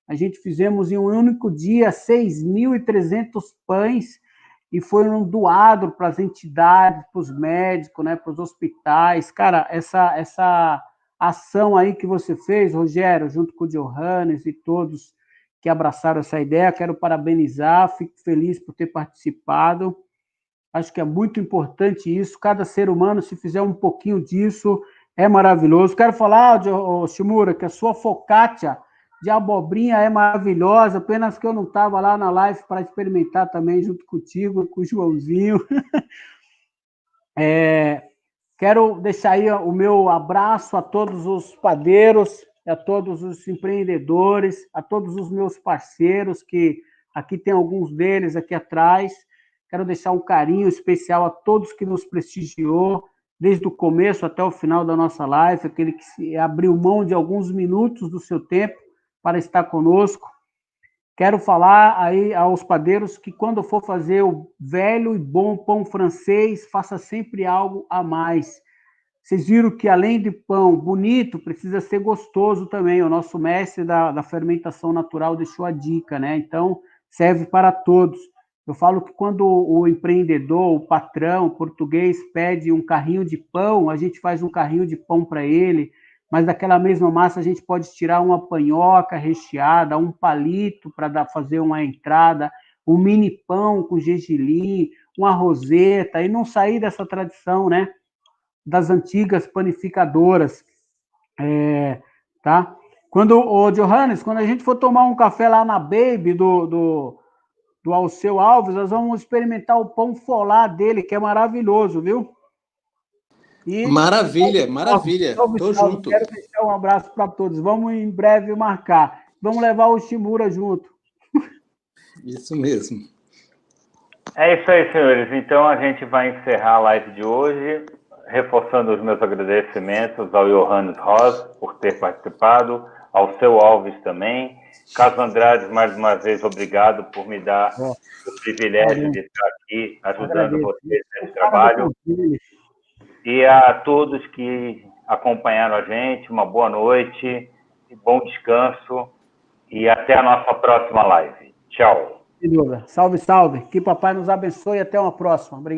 Speaker 4: A gente fizemos em um único dia 6.300 pães, e foram doados para as entidades, para os médicos, né, para os hospitais. Cara, essa ação aí que você fez, Rogério, junto com o Johannes e todos que abraçaram essa ideia. Quero parabenizar, fico feliz por ter participado. Acho que é muito importante isso. Cada ser humano, se fizer um pouquinho disso, é maravilhoso. Quero falar, Shimura, que a sua focaccia de abobrinha é maravilhosa, apenas que eu não estava lá na live para experimentar também junto contigo, com o Joãozinho. Quero deixar aí o meu abraço a todos os padeiros, a todos os empreendedores, a todos os meus parceiros, que aqui tem alguns deles aqui atrás. Quero deixar um carinho especial a todos que nos prestigiou, desde o começo até o final da nossa live, aquele que abriu mão de alguns minutos do seu tempo para estar conosco. Quero falar aí aos padeiros que quando for fazer o velho e bom pão francês, faça sempre algo a mais. Vocês viram que além de pão bonito, precisa ser gostoso também. O nosso mestre da fermentação natural deixou a dica, né? Então, serve para todos. Eu falo que quando o empreendedor, o patrão, o português, pede um carrinho de pão, a gente faz um carrinho de pão para ele, mas daquela mesma massa a gente pode tirar uma panhoca recheada, um palito para fazer uma entrada, um mini pão com gergelim, uma roseta, e não sair dessa tradição, né, das antigas panificadoras. Tá? Ô Johannes, quando a gente for tomar um café lá na Baby do Alceu Alves, nós vamos experimentar o pão folá dele, que é maravilhoso, viu?
Speaker 3: Maravilha, maravilha. Tô junto.
Speaker 4: Quero deixar um abraço para todos. Vamos em breve marcar. Vamos levar o Shimura junto.
Speaker 3: Isso mesmo.
Speaker 1: É isso aí, senhores. Então, a gente vai encerrar a live de hoje, reforçando os meus agradecimentos ao Johannes Ross por ter participado, ao Seu Alves também. Carlos Andrade, mais uma vez, obrigado por me dar o privilégio de estar aqui ajudando vocês nesse trabalho. E a todos que acompanharam a gente, uma boa noite, bom descanso e até a nossa próxima live. Tchau.
Speaker 4: Salve, salve. Que papai nos abençoe e até uma próxima. Obrigado.